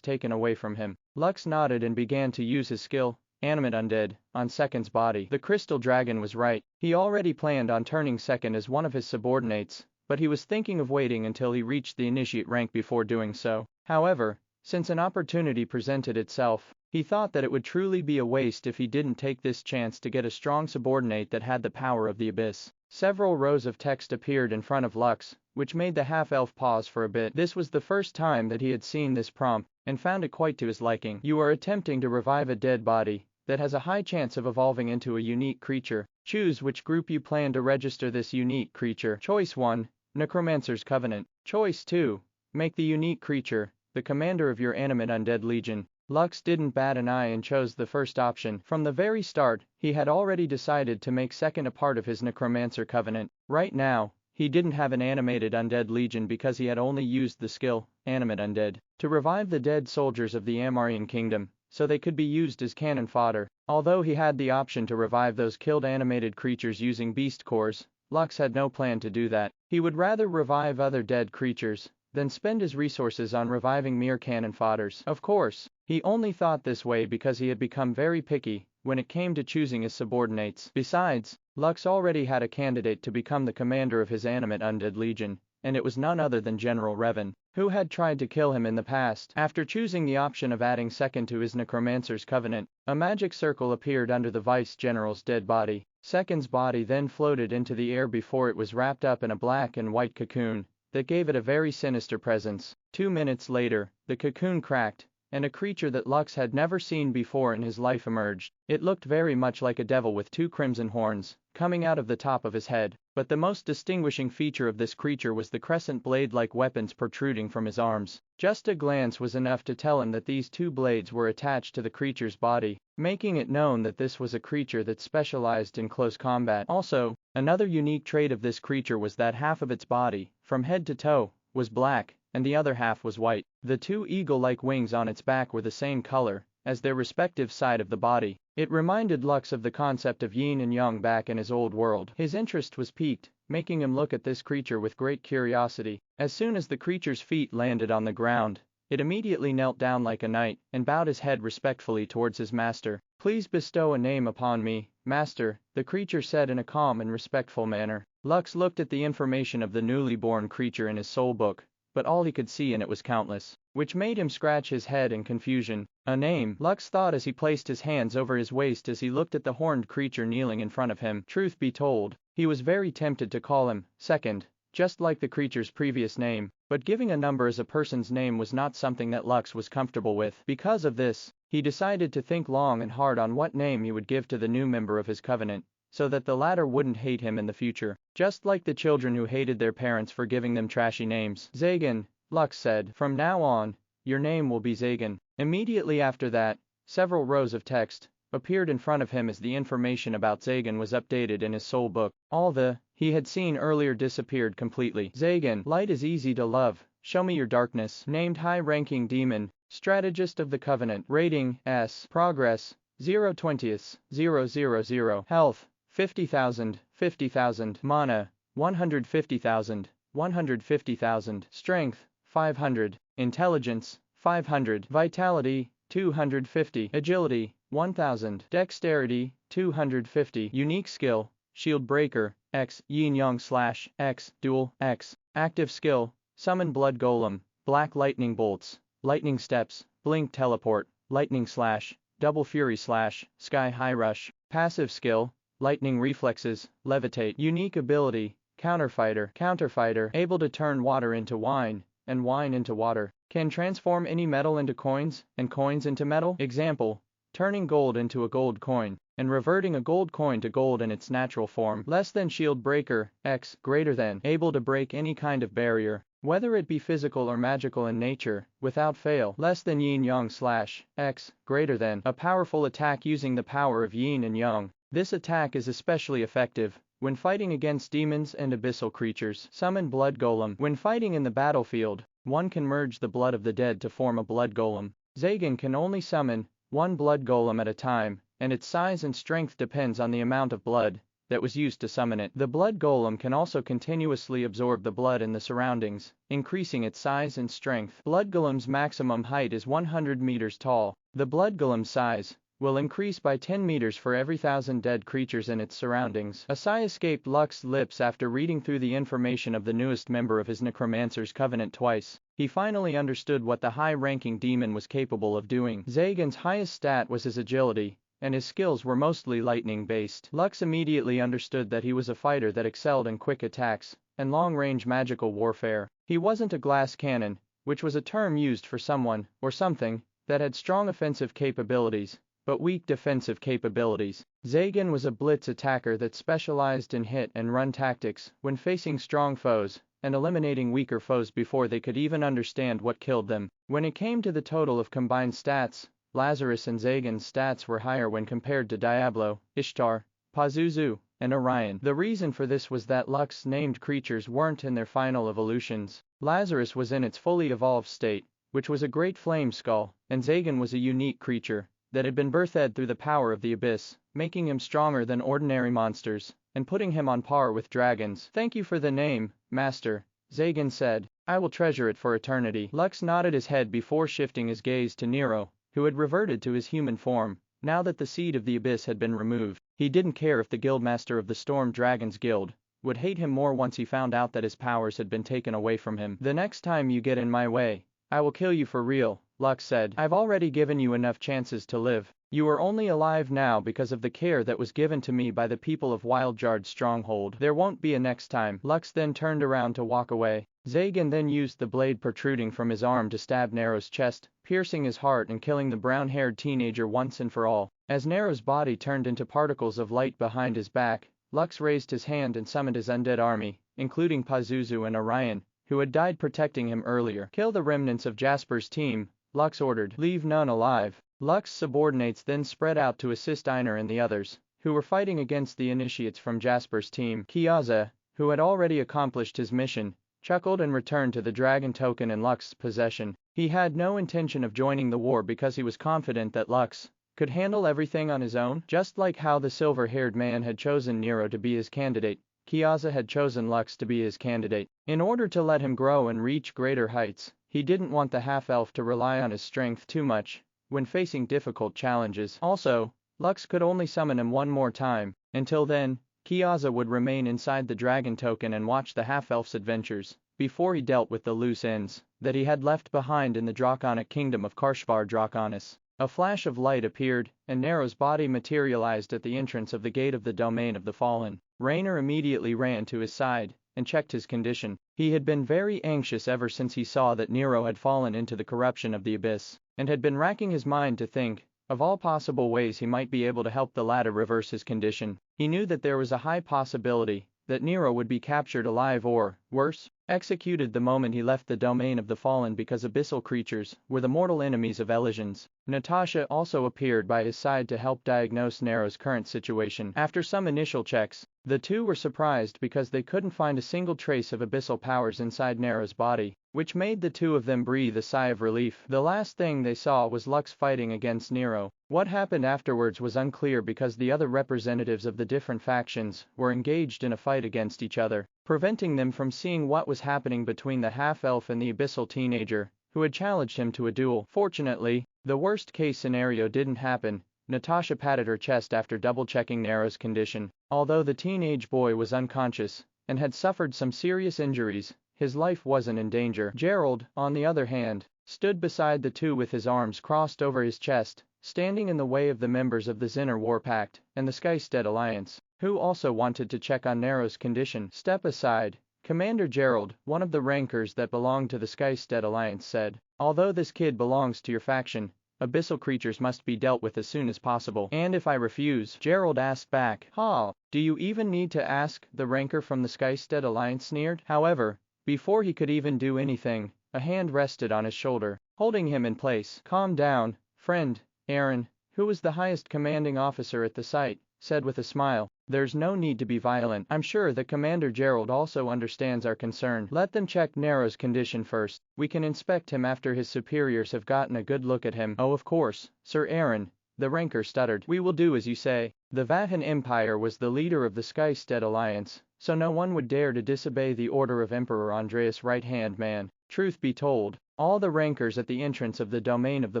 taken away from him. Lux nodded and began to use his skill, Animate Undead, on Second's body. The crystal dragon was right. He already planned on turning Second as one of his subordinates, but he was thinking of waiting until he reached the initiate rank before doing so. However, since an opportunity presented itself, he thought that it would truly be a waste if he didn't take this chance to get a strong subordinate that had the power of the abyss. Several rows of text appeared in front of Lux, which made the half-elf pause for a bit. This was the first time that he had seen this prompt, and found it quite to his liking. You are attempting to revive a dead body that has a high chance of evolving into a unique creature. Choose which group you plan to register this unique creature. Choice 1, Necromancer's Covenant. Choice 2, make the unique creature the commander of your animate undead legion. Lux didn't bat an eye and chose the first option. From the very start, he had already decided to make Second a part of his Necromancer Covenant. Right now, he didn't have an animated undead legion because he had only used the skill, Animate Undead, to revive the dead soldiers of the Amarian Kingdom, so they could be used as cannon fodder. Although he had the option to revive those killed animated creatures using beast cores, Lux had no plan to do that. He would rather revive other dead creatures than spend his resources on reviving mere cannon fodders. Of course, he only thought this way because he had become very picky when it came to choosing his subordinates. Besides, Lux already had a candidate to become the commander of his animate undead legion, and it was none other than General Revan, who had tried to kill him in the past. After choosing the option of adding Second to his Necromancer's Covenant, a magic circle appeared under the Vice-General's dead body. Second's body then floated into the air before it was wrapped up in a black and white cocoon that gave it a very sinister presence. 2 minutes later, the cocoon cracked, and a creature that Lux had never seen before in his life emerged. It looked very much like a devil with 2 crimson horns coming out of the top of his head, but the most distinguishing feature of this creature was the crescent blade-like weapons protruding from his arms. Just a glance was enough to tell him that these 2 blades were attached to the creature's body, making it known that this was a creature that specialized in close combat. Also, another unique trait of this creature was that half of its body, from head to toe, was black, and the other half was white. The 2 eagle-like wings on its back were the same color as their respective side of the body. It reminded Lux of the concept of yin and yang back in his old world. His interest was piqued, making him look at this creature with great curiosity. As soon as the creature's feet landed on the ground, it immediately knelt down like a knight and bowed his head respectfully towards his master. Please bestow a name upon me, master, the creature said in a calm and respectful manner. Lux looked at the information of the newly born creature in his soul book, but all he could see in it was countless, which made him scratch his head in confusion. A name, Lux thought as he placed his hands over his waist as he looked at the horned creature kneeling in front of him. Truth be told, he was very tempted to call him Second, just like the creature's previous name, but giving a number as a person's name was not something that Lux was comfortable with. Because of this, he decided to think long and hard on what name he would give to the new member of his covenant, so that the latter wouldn't hate him in the future, just like the children who hated their parents for giving them trashy names. Zagan, Lux said, from now on, your name will be Zagan. Immediately after that, several rows of text appeared in front of him as the information about Zagan was updated in his soul book. All the he had seen earlier disappeared completely. Zagan, light is easy to love, show me your darkness. Named high-ranking demon, strategist of the Covenant. Rating, S. Progress, 0.20, 000, health, 50,000, 50,000, mana, 150,000, 150,000, strength, 500, intelligence, 500, vitality, 250, agility, 1000, dexterity, 250, unique skill, shield breaker, X, yin yang / X, dual, X, active skill, summon blood golem, black lightning bolts, lightning steps, blink teleport, lightning slash, double fury slash, sky high rush, passive skill, lightning reflexes, levitate, unique ability, counterfighter, able to turn water into wine, and wine into water, can transform any metal into coins, and coins into metal, example, turning gold into a gold coin, and reverting a gold coin to gold in its natural form, less than shield breaker, X, greater than, able to break any kind of barrier, whether it be physical or magical in nature, without fail, less than yin yang / X, greater than, a powerful attack using the power of yin and yang. This attack is especially effective when fighting against demons and abyssal creatures. Summon blood golem. When fighting in the battlefield, one can merge the blood of the dead to form a blood golem. Zagan can only summon one blood golem at a time, and its size and strength depends on the amount of blood that was used to summon it. The blood golem can also continuously absorb the blood in the surroundings, increasing its size and strength. Blood golem's maximum height is 100 meters tall. The blood golem's size will increase by 10 meters for every 1,000 dead creatures in its surroundings. A sigh escaped Lux's lips after reading through the information of the newest member of his Necromancer's covenant twice. He finally understood what the high-ranking demon was capable of doing. Zagan's highest stat was his agility, and his skills were mostly lightning-based. Lux immediately understood that he was a fighter that excelled in quick attacks and long-range magical warfare. He wasn't a glass cannon, which was a term used for someone, or something, that had strong offensive capabilities, but weak defensive capabilities. Zagan was a blitz attacker that specialized in hit and run tactics when facing strong foes, and eliminating weaker foes before they could even understand what killed them. When it came to the total of combined stats, Lazarus and Zagan's stats were higher when compared to Diablo, Ishtar, Pazuzu, and Orion. The reason for this was that Lux named creatures weren't in their final evolutions. Lazarus was in its fully evolved state, which was a great flame skull, and Zagan was a unique creature that had been birthed through the power of the abyss, making him stronger than ordinary monsters, and putting him on par with dragons. Thank you for the name, Master, Zagan said. I will treasure it for eternity. Lux nodded his head before shifting his gaze to Nero, who had reverted to his human form, now that the seed of the abyss had been removed. He didn't care if the guildmaster of the Storm Dragons Guild would hate him more once he found out that his powers had been taken away from him. The next time you get in my way, I will kill you for real, Lux said. I've already given you enough chances to live. You are only alive now because of the care that was given to me by the people of Wildjard's stronghold. There won't be a next time. Lux then turned around to walk away. Zagan then used the blade protruding from his arm to stab Nero's chest, piercing his heart and killing the brown-haired teenager once and for all. As Nero's body turned into particles of light behind his back, Lux raised his hand and summoned his undead army, including Pazuzu and Orion, who had died protecting him earlier. Kill the remnants of Jasper's team, Lux ordered. Leave none alive. Lux's subordinates then spread out to assist Einar and the others, who were fighting against the initiates from Jasper's team. Kiaza, who had already accomplished his mission, chuckled and returned to the dragon token in Lux's possession. He had no intention of joining the war because he was confident that Lux could handle everything on his own. Just like how the silver-haired man had chosen Nero to be his candidate, Kiaza had chosen Lux to be his candidate. In order to let him grow and reach greater heights, he didn't want the half-elf to rely on his strength too much when facing difficult challenges. Also, Lux could only summon him one more time. Until then, Kiaza would remain inside the dragon token and watch the half-elf's adventures before he dealt with the loose ends that he had left behind in the draconic kingdom of Karshvar Draconis. A flash of light appeared, and Nero's body materialized at the entrance of the gate of the domain of the fallen. Raynor immediately ran to his side and checked his condition. He had been very anxious ever since he saw that Nero had fallen into the corruption of the abyss, and had been racking his mind to think of all possible ways he might be able to help the latter reverse his condition. He knew that there was a high possibility that Nero would be captured alive or, Worse, executed the moment he left the domain of the fallen because abyssal creatures were the mortal enemies of Elysians. Natasha also appeared by his side to help diagnose Nero's current situation. After some initial checks, the two were surprised because they couldn't find a single trace of abyssal powers inside Nero's body, which made the two of them breathe a sigh of relief. The last thing they saw was Lux fighting against Nero. What happened afterwards was unclear because the other representatives of the different factions were engaged in a fight against each other, preventing them from seeing what was happening between the half-elf and the abyssal teenager, who had challenged him to a duel. Fortunately, the worst-case scenario didn't happen. Natasha patted her chest after double-checking Nero's condition. Although the teenage boy was unconscious and had suffered some serious injuries, his life wasn't in danger. Gerald, on the other hand, stood beside the two with his arms crossed over his chest, standing in the way of the members of the Zinner War Pact and the Skystead Alliance, who also wanted to check on Nero's condition. Step aside, Commander Gerald, one of the rankers that belonged to the Skystead Alliance, said. Although this kid belongs to your faction, abyssal creatures must be dealt with as soon as possible. And if I refuse? Gerald asked back. Do you even need to ask? The ranker from the Skystead Alliance sneered. However, before he could even do anything, a hand rested on his shoulder, holding him in place. Calm down, friend. Aaron, who was the highest commanding officer at the site, said with a smile. There's no need to be violent. I'm sure that Commander Gerald also understands our concern. Let them check Nero's condition first. We can inspect him after his superiors have gotten a good look at him. Oh, of course, Sir Aaron, the ranker stuttered. We will do as you say. The Vahan Empire was the leader of the Skystead Alliance, so no one would dare to disobey the order of Emperor Andreas' right-hand man. Truth be told, all the rankers at the entrance of the domain of the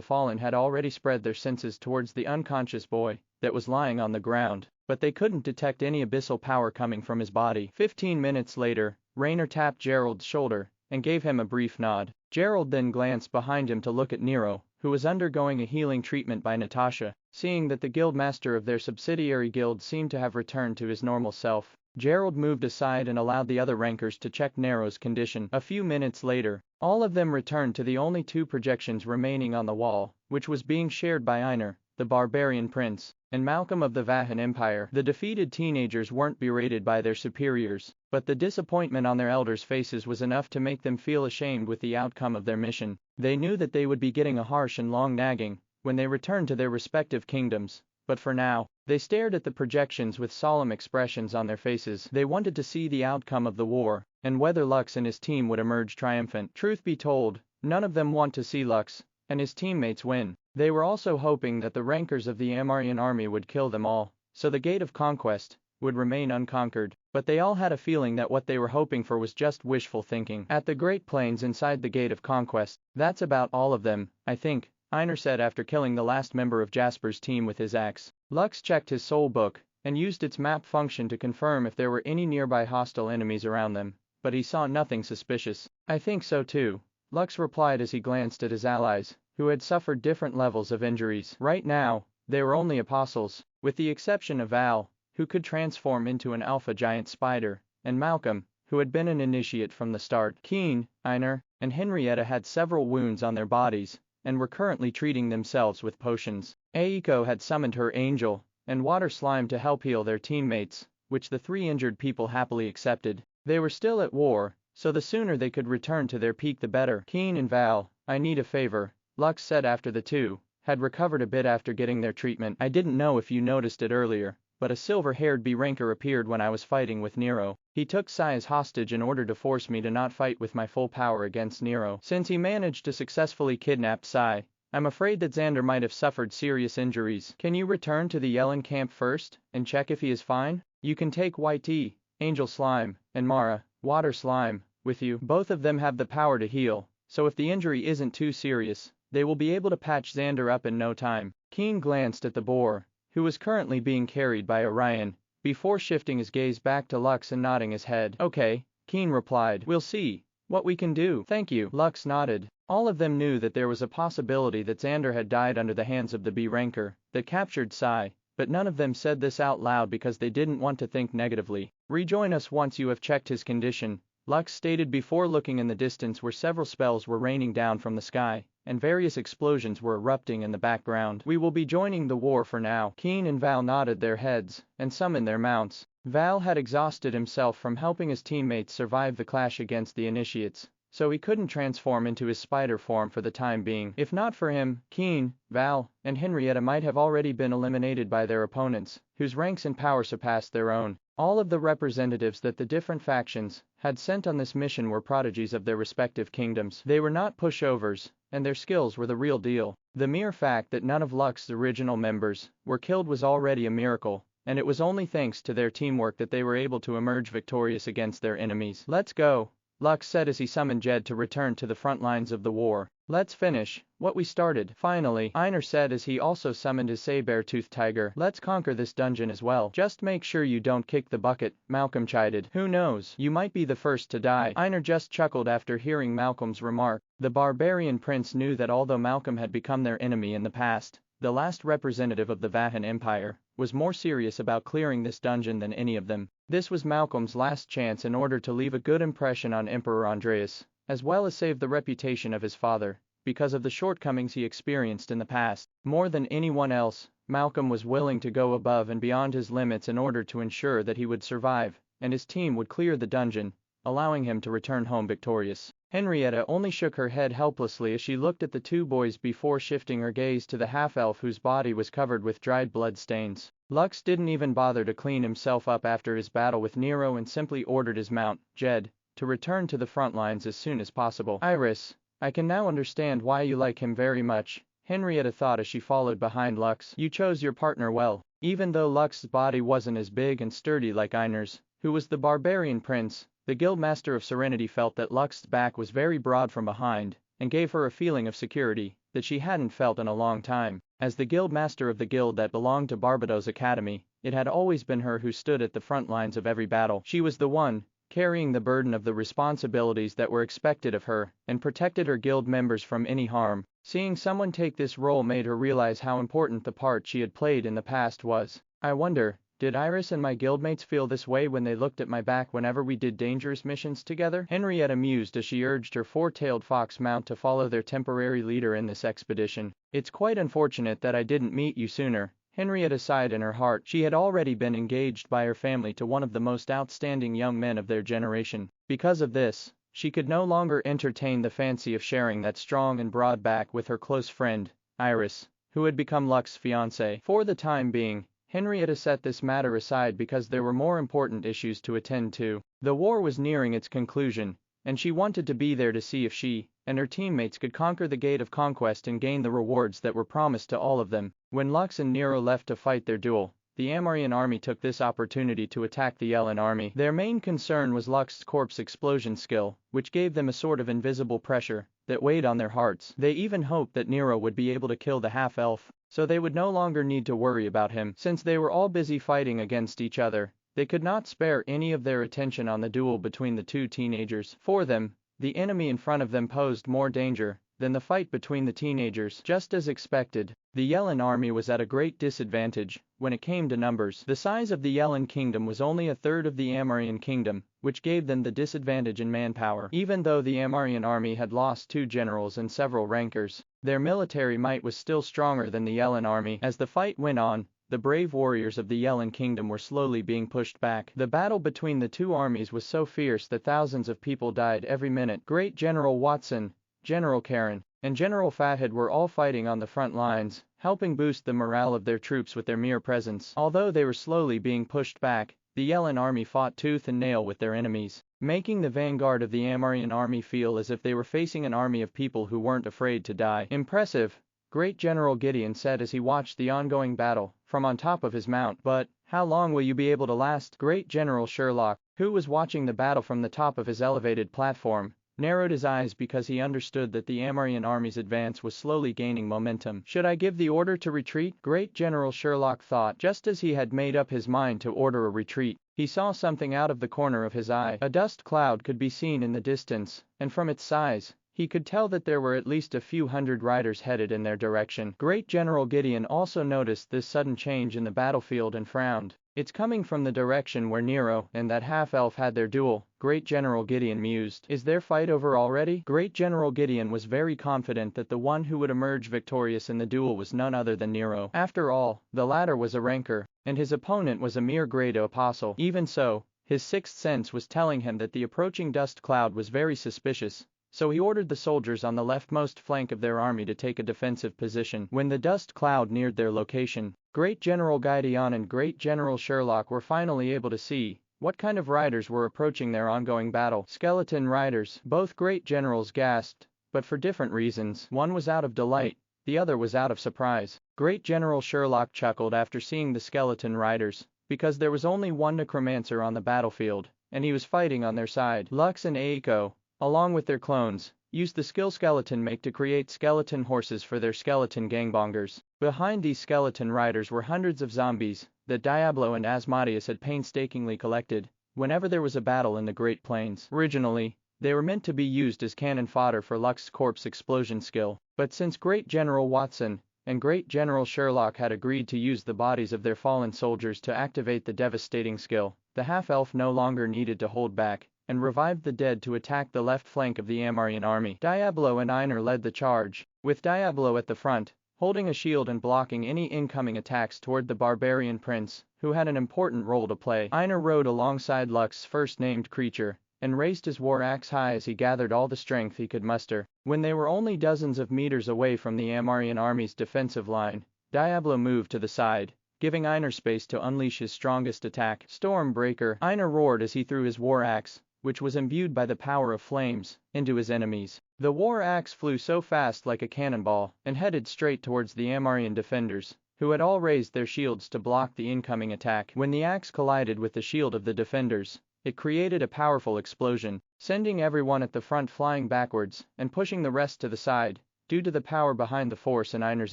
fallen had already spread their senses towards the unconscious boy that was lying on the ground, but they couldn't detect any abyssal power coming from his body. 15 minutes later, Raynor tapped Gerald's shoulder and gave him a brief nod. Gerald then glanced behind him to look at Nero, who was undergoing a healing treatment by Natasha. Seeing that the guildmaster of their subsidiary guild seemed to have returned to his normal self, Gerald moved aside and allowed the other rankers to check Nero's condition. A few minutes later, all of them returned to the only two projections remaining on the wall, which was being shared by Einar, the barbarian prince, and Malcolm of the Vahan Empire. The defeated teenagers weren't berated by their superiors, but the disappointment on their elders' faces was enough to make them feel ashamed with the outcome of their mission. They knew that they would be getting a harsh and long nagging when they returned to their respective kingdoms, but for now, they stared at the projections with solemn expressions on their faces. They wanted to see the outcome of the war, and whether Lux and his team would emerge triumphant. Truth be told, none of them want to see Lux and his teammates win. They were also hoping that the rankers of the Amarian army would kill them all, so the Gate of Conquest would remain unconquered. But they all had a feeling that what they were hoping for was just wishful thinking. At the Great Plains inside the Gate of Conquest, that's about all of them, I think, Einar said after killing the last member of Jasper's team with his axe. Lux checked his soul book and used its map function to confirm if there were any nearby hostile enemies around them, but he saw nothing suspicious. I think so too, Lux replied as he glanced at his allies, who had suffered different levels of injuries. Right now, they were only apostles, with the exception of Val, who could transform into an alpha giant spider, and Malcolm, who had been an initiate from the start. Keen, Einar, and Henrietta had several wounds on their bodies, and were currently treating themselves with potions. Aiko had summoned her angel and water slime to help heal their teammates, which the three injured people happily accepted. They were still at war, so the sooner they could return to their peak the better. Keen and Val, I need a favor, Lux said after the two had recovered a bit after getting their treatment. I didn't know if you noticed it earlier, but a silver-haired B-ranker appeared when I was fighting with Nero. He took Sai as hostage in order to force me to not fight with my full power against Nero. Since he managed to successfully kidnap Sai, I'm afraid that Xander might have suffered serious injuries. Can you return to the Yellen camp first and check if he is fine? You can take YT, Angel Slime, and Mara, Water Slime, with you. Both of them have the power to heal, so if the injury isn't too serious, they will be able to patch Xander up in no time. Keen glanced at the boar, who was currently being carried by Orion, before shifting his gaze back to Lux and nodding his head. Okay, Keen replied. We'll see what we can do. Thank you. Lux nodded. All of them knew that there was a possibility that Xander had died under the hands of the B-ranker that captured Sai, but none of them said this out loud because they didn't want to think negatively. Rejoin us once you have checked his condition, Lux stated before looking in the distance where several spells were raining down from the sky, and various explosions were erupting in the background. We will be joining the war for now. Keen and Val nodded their heads and summoned their mounts. Val had exhausted himself from helping his teammates survive the clash against the initiates, so he couldn't transform into his spider form for the time being. If not for him, Keen, Val, and Henrietta might have already been eliminated by their opponents, whose ranks and power surpassed their own. All of the representatives that the different factions had sent on this mission were prodigies of their respective kingdoms. They were not pushovers, and their skills were the real deal. The mere fact that none of Lux's original members were killed was already a miracle, and it was only thanks to their teamwork that they were able to emerge victorious against their enemies. "Let's go," Lux said as he summoned Jed to return to the front lines of the war. "Let's finish what we started." Finally, Einar said as he also summoned his saber-toothed tiger. "Let's conquer this dungeon as well. Just make sure you don't kick the bucket," Malcolm chided. "Who knows, you might be the first to die." Einar just chuckled after hearing Malcolm's remark. The barbarian prince knew that although Malcolm had become their enemy in the past, the last representative of the Vahan Empire was more serious about clearing this dungeon than any of them. This was Malcolm's last chance in order to leave a good impression on Emperor Andreas, as well as save the reputation of his father, because of the shortcomings he experienced in the past. More than anyone else, Malcolm was willing to go above and beyond his limits in order to ensure that he would survive, and his team would clear the dungeon, allowing him to return home victorious. Henrietta only shook her head helplessly as she looked at the two boys before shifting her gaze to the half-elf whose body was covered with dried blood stains. Lux didn't even bother to clean himself up after his battle with Nero and simply ordered his mount, Jed, to return to the front lines as soon as possible. "Iris, I can now understand why you like him very much," Henrietta thought as she followed behind Lux. "You chose your partner well." Even though Lux's body wasn't as big and sturdy like Einar's, who was the barbarian prince, the Guildmaster of Serenity felt that Lux's back was very broad from behind, and gave her a feeling of security that she hadn't felt in a long time. As the Guildmaster of the guild that belonged to Barbados Academy, it had always been her who stood at the front lines of every battle. She was the one carrying the burden of the responsibilities that were expected of her, and protected her guild members from any harm. Seeing someone take this role made her realize how important the part she had played in the past was. "I wonder, did Iris and my guildmates feel this way when they looked at my back whenever we did dangerous missions together?" Henrietta mused as she urged her four-tailed fox mount to follow their temporary leader in this expedition. "It's quite unfortunate that I didn't meet you sooner." Henrietta sighed in her heart. She had already been engaged by her family to one of the most outstanding young men of their generation. Because of this, she could no longer entertain the fancy of sharing that strong and broad back with her close friend, Iris, who had become Lux's fiancée. For the time being, Henrietta set this matter aside because there were more important issues to attend to. The war was nearing its conclusion, and she wanted to be there to see if she and her teammates could conquer the Gate of Conquest and gain the rewards that were promised to all of them. When Lux and Nero left to fight their duel, the Amarian army took this opportunity to attack the Yellen army. Their main concern was Lux's corpse explosion skill, which gave them a sort of invisible pressure that weighed on their hearts. They even hoped that Nero would be able to kill the half-elf, so they would no longer need to worry about him. Since they were all busy fighting against each other, they could not spare any of their attention on the duel between the two teenagers. For them, the enemy in front of them posed more danger than the fight between the teenagers. Just as expected, the Yellen army was at a great disadvantage when it came to numbers. The size of the Yellen kingdom was only a third of the Amarian kingdom, which gave them the disadvantage in manpower. Even though the Amarian army had lost 2 generals and several rankers, their military might was still stronger than the Yellen army. As the fight went on, the brave warriors of the Yellen kingdom were slowly being pushed back. The battle between the two armies was so fierce that thousands of people died every minute. Great General Watson, General Karen, and General Fathead were all fighting on the front lines, helping boost the morale of their troops with their mere presence. Although they were slowly being pushed back, the Yellen army fought tooth and nail with their enemies, making the vanguard of the Amarian army feel as if they were facing an army of people who weren't afraid to die. "Impressive," Great General Gideon said as he watched the ongoing battle from on top of his mount. "But how long will you be able to last?" Great General Sherlock, who was watching the battle from the top of his elevated platform, narrowed his eyes because he understood that the Amarian army's advance was slowly gaining momentum. "Should I give the order to retreat?" Great General Sherlock thought. Just as he had made up his mind to order a retreat, he saw something out of the corner of his eye. A dust cloud could be seen in the distance, and from its size, he could tell that there were at least a few hundred riders headed in their direction. Great General Gideon also noticed this sudden change in the battlefield and frowned. It's coming from the direction where Nero and that half-elf had their duel, Great General Gideon mused. Is their fight over already? Great General Gideon was very confident that the one who would emerge victorious in the duel was none other than Nero. After all, the latter was a ranker, and his opponent was a mere grade apostle. Even so, his sixth sense was telling him that the approaching dust cloud was very suspicious, so he ordered the soldiers on the leftmost flank of their army to take a defensive position. When the dust cloud neared their location, Great General Gideon and Great General Sherlock were finally able to see what kind of riders were approaching their ongoing battle. Skeleton riders. Both great generals gasped, but for different reasons. One was out of delight, the other was out of surprise. Great General Sherlock chuckled after seeing the skeleton riders, because there was only one necromancer on the battlefield, and he was fighting on their side. Lux and Aiko, along with their clones, used the skill skeleton make to create skeleton horses for their skeleton gangbangers. Behind these skeleton riders were hundreds of zombies that Diablo and Asmodeus had painstakingly collected whenever there was a battle in the Great Plains. Originally, they were meant to be used as cannon fodder for Lux's corpse explosion skill, but since Great General Watson and Great General Sherlock had agreed to use the bodies of their fallen soldiers to activate the devastating skill, the half-elf no longer needed to hold back and revived the dead to attack the left flank of the Amarian army. Diablo and Einar led the charge, with Diablo at the front, holding a shield and blocking any incoming attacks toward the barbarian prince, who had an important role to play. Einar rode alongside Lux's first-named creature, and raised his war axe high as he gathered all the strength he could muster. When they were only dozens of meters away from the Amarian army's defensive line, Diablo moved to the side, giving Einar space to unleash his strongest attack. Stormbreaker. Einar roared as he threw his war axe, which was imbued by the power of flames, into his enemies. The war axe flew so fast like a cannonball, and headed straight towards the Amarian defenders, who had all raised their shields to block the incoming attack. When the axe collided with the shield of the defenders, it created a powerful explosion, sending everyone at the front flying backwards, and pushing the rest to the side, due to the power behind the force in Einar's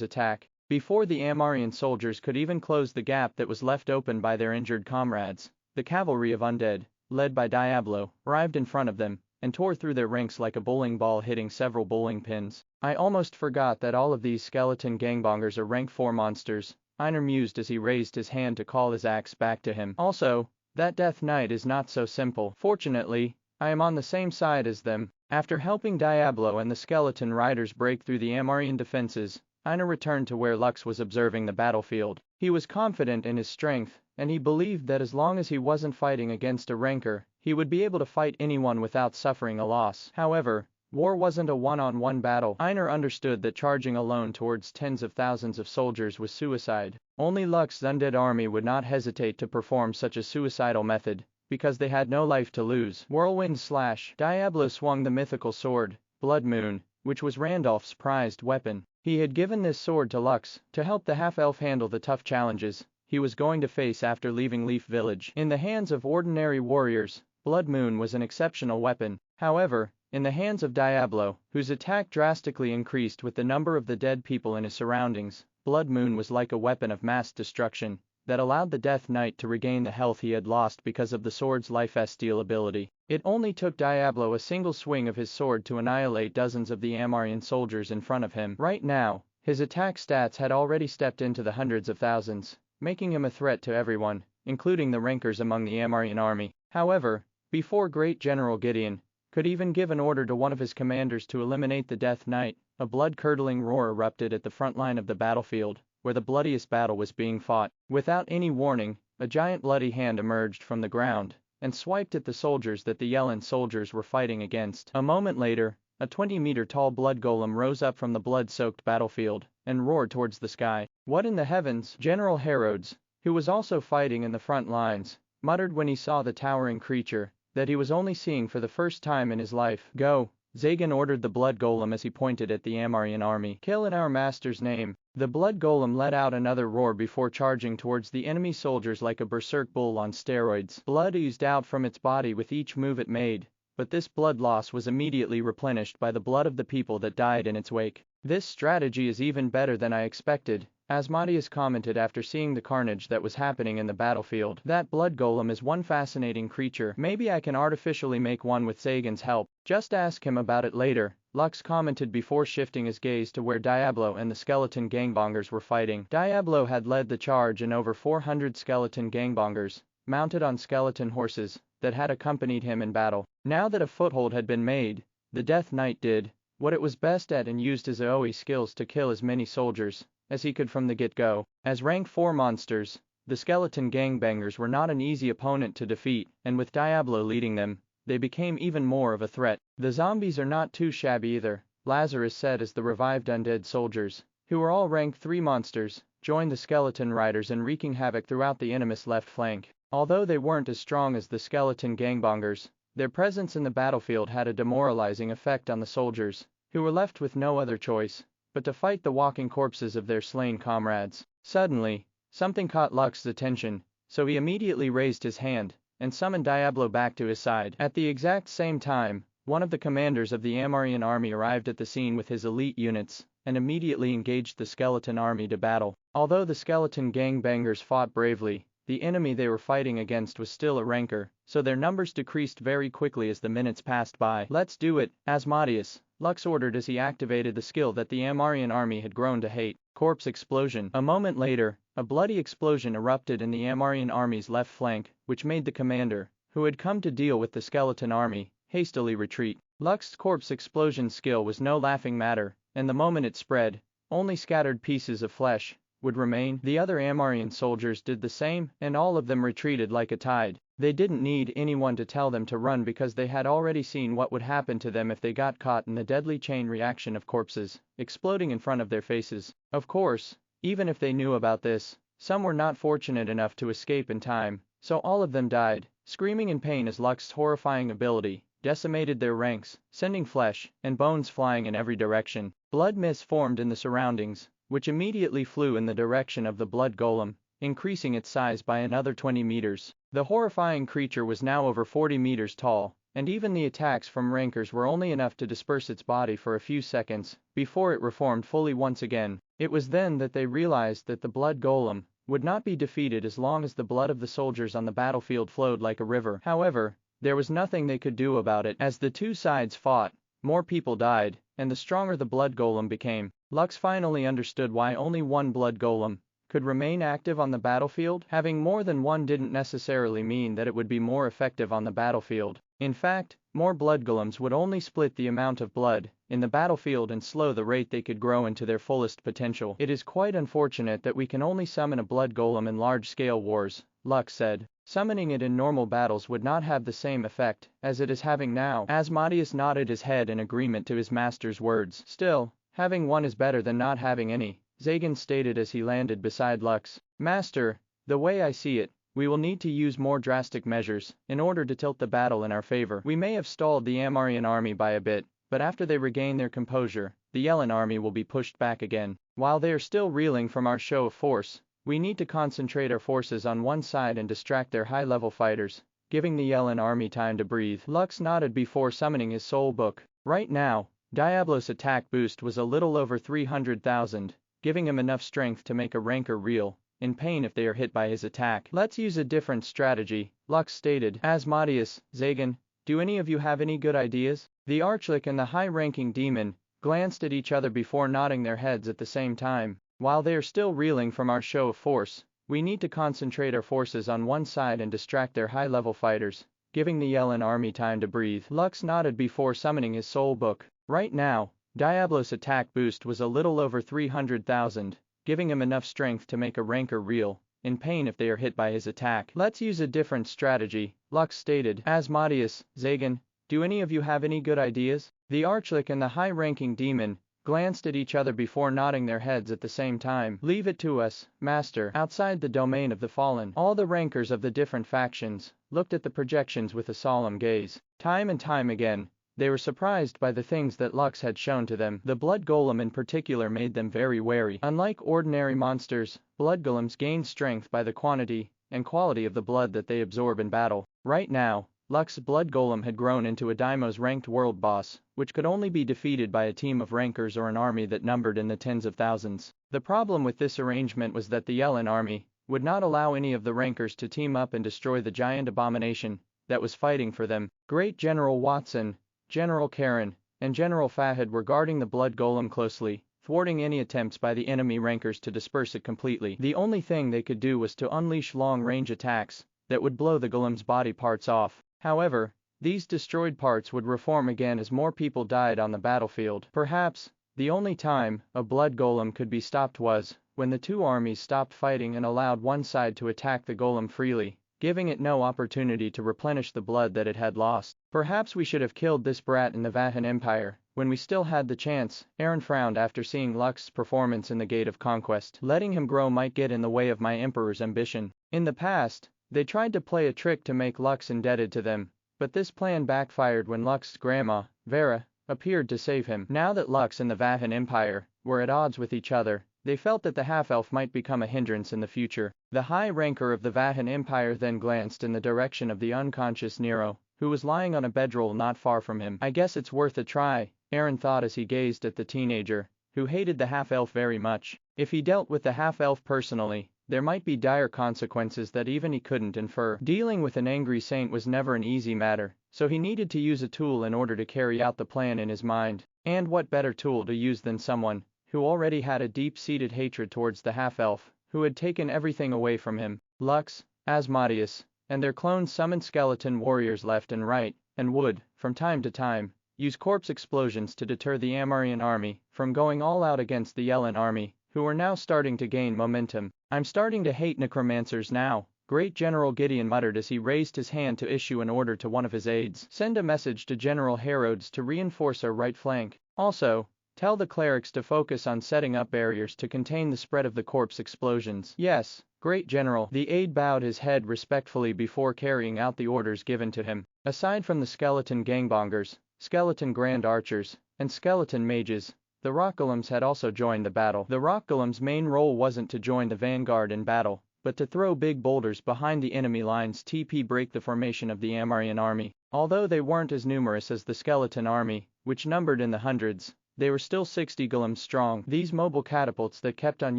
attack. Before the Amarian soldiers could even close the gap that was left open by their injured comrades, the cavalry of undead, led by Diablo, arrived in front of them, and tore through their ranks like a bowling ball hitting several bowling pins. I almost forgot that all of these skeleton gangbangers are rank 4 monsters, Einar mused as he raised his hand to call his axe back to him. Also, that Death Knight is not so simple. Fortunately, I am on the same side as them. After helping Diablo and the skeleton riders break through the Amarian defenses, Einar returned to where Lux was observing the battlefield. He was confident in his strength, and he believed that as long as he wasn't fighting against a ranker, he would be able to fight anyone without suffering a loss. However, war wasn't a one-on-one battle. Einar understood that charging alone towards tens of thousands of soldiers was suicide. Only Lux's undead army would not hesitate to perform such a suicidal method, because they had no life to lose. Whirlwind slash. Diablo swung the mythical sword, Blood Moon, which was Randolph's prized weapon. He had given this sword to Lux to help the half-elf handle the tough challenges he was going to face after leaving Leaf Village. In the hands of ordinary warriors, Blood Moon was an exceptional weapon. However, in the hands of Diablo, whose attack drastically increased with the number of the dead people in his surroundings, Blood Moon was like a weapon of mass destruction that allowed the Death Knight to regain the health he had lost because of the sword's life-steal ability. It only took Diablo a single swing of his sword to annihilate dozens of the Amarian soldiers in front of him. Right now, his attack stats had already stepped into the hundreds of thousands, making him a threat to everyone, including the rankers among the Amarian army. However, before Great General Gideon could even give an order to one of his commanders to eliminate the Death Knight, a blood-curdling roar erupted at the front line of the battlefield, where the bloodiest battle was being fought. Without any warning, a giant bloody hand emerged from the ground and swiped at the soldiers that the Yellen soldiers were fighting against. A moment later, a 20-meter-tall blood golem rose up from the blood-soaked battlefield and roared towards the sky. What in the heavens? General Harrods, who was also fighting in the front lines, muttered when he saw the towering creature that he was only seeing for the first time in his life. Go! Zagan ordered the blood golem as he pointed at the Amarian army. Kill in our master's name. The blood golem let out another roar before charging towards the enemy soldiers like a berserk bull on steroids. Blood oozed out from its body with each move it made, but this blood loss was immediately replenished by the blood of the people that died in its wake. This strategy is even better than I expected, Asmodeus commented after seeing the carnage that was happening in the battlefield. That blood golem is one fascinating creature. Maybe I can artificially make one with Zagan's help. Just ask him about it later, Lux commented before shifting his gaze to where Diablo and the skeleton gangbangers were fighting. Diablo had led the charge and over 400 skeleton gangbangers, mounted on skeleton horses, that had accompanied him in battle. Now that a foothold had been made, the Death Knight did what it was best at and used his AoE skills to kill as many soldiers as he could from the get-go. As rank 4 monsters, the skeleton gangbangers were not an easy opponent to defeat, and with Diablo leading them, they became even more of a threat. The zombies are not too shabby either, Lazarus said as the revived undead soldiers, who were all rank 3 monsters, joined the skeleton riders in wreaking havoc throughout the enemy's left flank. Although they weren't as strong as the skeleton gangbangers, their presence in the battlefield had a demoralizing effect on the soldiers, who were left with no other choice but to fight the walking corpses of their slain comrades. Suddenly, something caught Lux's attention, so he immediately raised his hand and summoned Diablo back to his side. At the exact same time, one of the commanders of the Amarian army arrived at the scene with his elite units and immediately engaged the skeleton army to battle. Although the skeleton gangbangers fought bravely, the enemy they were fighting against was still a rancor, so their numbers decreased very quickly as the minutes passed by. Let's do it, Asmodeus, Lux ordered as he activated the skill that the Amarian army had grown to hate. Corpse explosion. A moment later, a bloody explosion erupted in the Amarian army's left flank, which made the commander, who had come to deal with the skeleton army, hastily retreat. Lux's corpse explosion skill was no laughing matter, and the moment it spread, only scattered pieces of flesh would remain. The other Amarian soldiers did the same, and all of them retreated like a tide. They didn't need anyone to tell them to run because they had already seen what would happen to them if they got caught in the deadly chain reaction of corpses exploding in front of their faces. Of course, even if they knew about this, some were not fortunate enough to escape in time, so all of them died, screaming in pain as Lux's horrifying ability decimated their ranks, sending flesh and bones flying in every direction. Blood mist formed in the surroundings, which immediately flew in the direction of the blood golem, increasing its size by another 20 meters. The horrifying creature was now over 40 meters tall, and even the attacks from rankers were only enough to disperse its body for a few seconds, before it reformed fully once again. It was then that they realized that the blood golem would not be defeated as long as the blood of the soldiers on the battlefield flowed like a river. However, there was nothing they could do about it. As the two sides fought, more people died, and the stronger the blood golem became. Lux finally understood why only one blood golem could remain active on the battlefield. Having more than one didn't necessarily mean that it would be more effective on the battlefield. In fact, more blood golems would only split the amount of blood in the battlefield and slow the rate they could grow into their fullest potential. It is quite unfortunate that we can only summon a blood golem in large-scale wars, Lux said. Summoning it in normal battles would not have the same effect as it is having now. Asmodeus nodded his head in agreement to his master's words. Still, having one is better than not having any, Zagan stated as he landed beside Lux. Master, the way I see it, we will need to use more drastic measures in order to tilt the battle in our favor. We may have stalled the Amarian army by a bit, but after they regain their composure, the Yellen army will be pushed back again. While they are still reeling from our show of force, we need to concentrate our forces on one side and distract their high-level fighters, giving the Yellen army time to breathe. Lux nodded before summoning his soul book. Right now, Diablo's attack boost was a little over 300,000, giving him enough strength to make a rancor reel in pain if they are hit by his attack. Let's use a different strategy, Lux stated. Asmodeus, Zagan, do any of you have any good ideas? The Archlich and the high-ranking demon glanced at each other before nodding their heads at the same time. While they are still reeling from our show of force, we need to concentrate our forces on one side and distract their high-level fighters, giving the Yellen army time to breathe. Lux nodded before summoning his soul book. Right now, Diablo's attack boost was a little over 300,000, giving him enough strength to make a rancor reel in pain if they are hit by his attack. Let's use a different strategy, Lux stated. Asmodeus, Zagan, do any of you have any good ideas? The Archlich and the high-ranking demon glanced at each other before nodding their heads at the same time. Leave it to us, Master. Outside the domain of the fallen, all the rankers of the different factions looked at the projections with a solemn gaze. Time and time again, they were surprised by the things that Lux had shown to them. The blood golem in particular made them very wary. Unlike ordinary monsters, blood golems gain strength by the quantity and quality of the blood that they absorb in battle. Right now, Lux's blood golem had grown into a Daimyo's ranked world boss, which could only be defeated by a team of rankers or an army that numbered in the tens of thousands. The problem with this arrangement was that the Yellen army would not allow any of the rankers to team up and destroy the giant abomination that was fighting for them. Great General Watson, General Karen, and General Fahad were guarding the blood golem closely, thwarting any attempts by the enemy rankers to disperse it completely. The only thing they could do was to unleash long-range attacks that would blow the golem's body parts off. However, these destroyed parts would reform again as more people died on the battlefield. Perhaps the only time a blood golem could be stopped was when the two armies stopped fighting and allowed one side to attack the golem freely, giving it no opportunity to replenish the blood that it had lost. Perhaps we should have killed this brat in the Vahan Empire when we still had the chance. Aaron frowned after seeing Lux's performance in the Gate of Conquest. Letting him grow might get in the way of my emperor's ambition. In the past, they tried to play a trick to make Lux indebted to them, but this plan backfired when Lux's grandma, Vera, appeared to save him. Now that Lux and the Vahan Empire were at odds with each other, they felt that the half-elf might become a hindrance in the future. The high ranker of the Vahan Empire then glanced in the direction of the unconscious Nero, who was lying on a bedroll not far from him. I guess it's worth a try, Aaron thought as he gazed at the teenager, who hated the half-elf very much. If he dealt with the half-elf personally, there might be dire consequences that even he couldn't infer. Dealing with an angry saint was never an easy matter, so he needed to use a tool in order to carry out the plan in his mind. And what better tool to use than someone who already had a deep-seated hatred towards the half-elf, who had taken everything away from him. Lux, Asmodeus, and their clones summoned skeleton warriors left and right, and would, from time to time, use corpse explosions to deter the Amarian army from going all out against the Yellen army, who were now starting to gain momentum. I'm starting to hate necromancers now, Great General Gideon muttered as he raised his hand to issue an order to one of his aides. Send a message to General Herodes to reinforce our right flank. Also, tell the clerics to focus on setting up barriers to contain the spread of the corpse explosions. Yes, Great General. The aide bowed his head respectfully before carrying out the orders given to him. Aside from the skeleton gangbangers, skeleton grand archers, and skeleton mages, the rock golems had also joined the battle. The rock golems' main role wasn't to join the vanguard in battle, but to throw big boulders behind the enemy lines to break the formation of the Amarian army. Although they weren't as numerous as the skeleton army, which numbered in the hundreds, they were still 60 golems strong. These mobile catapults that kept on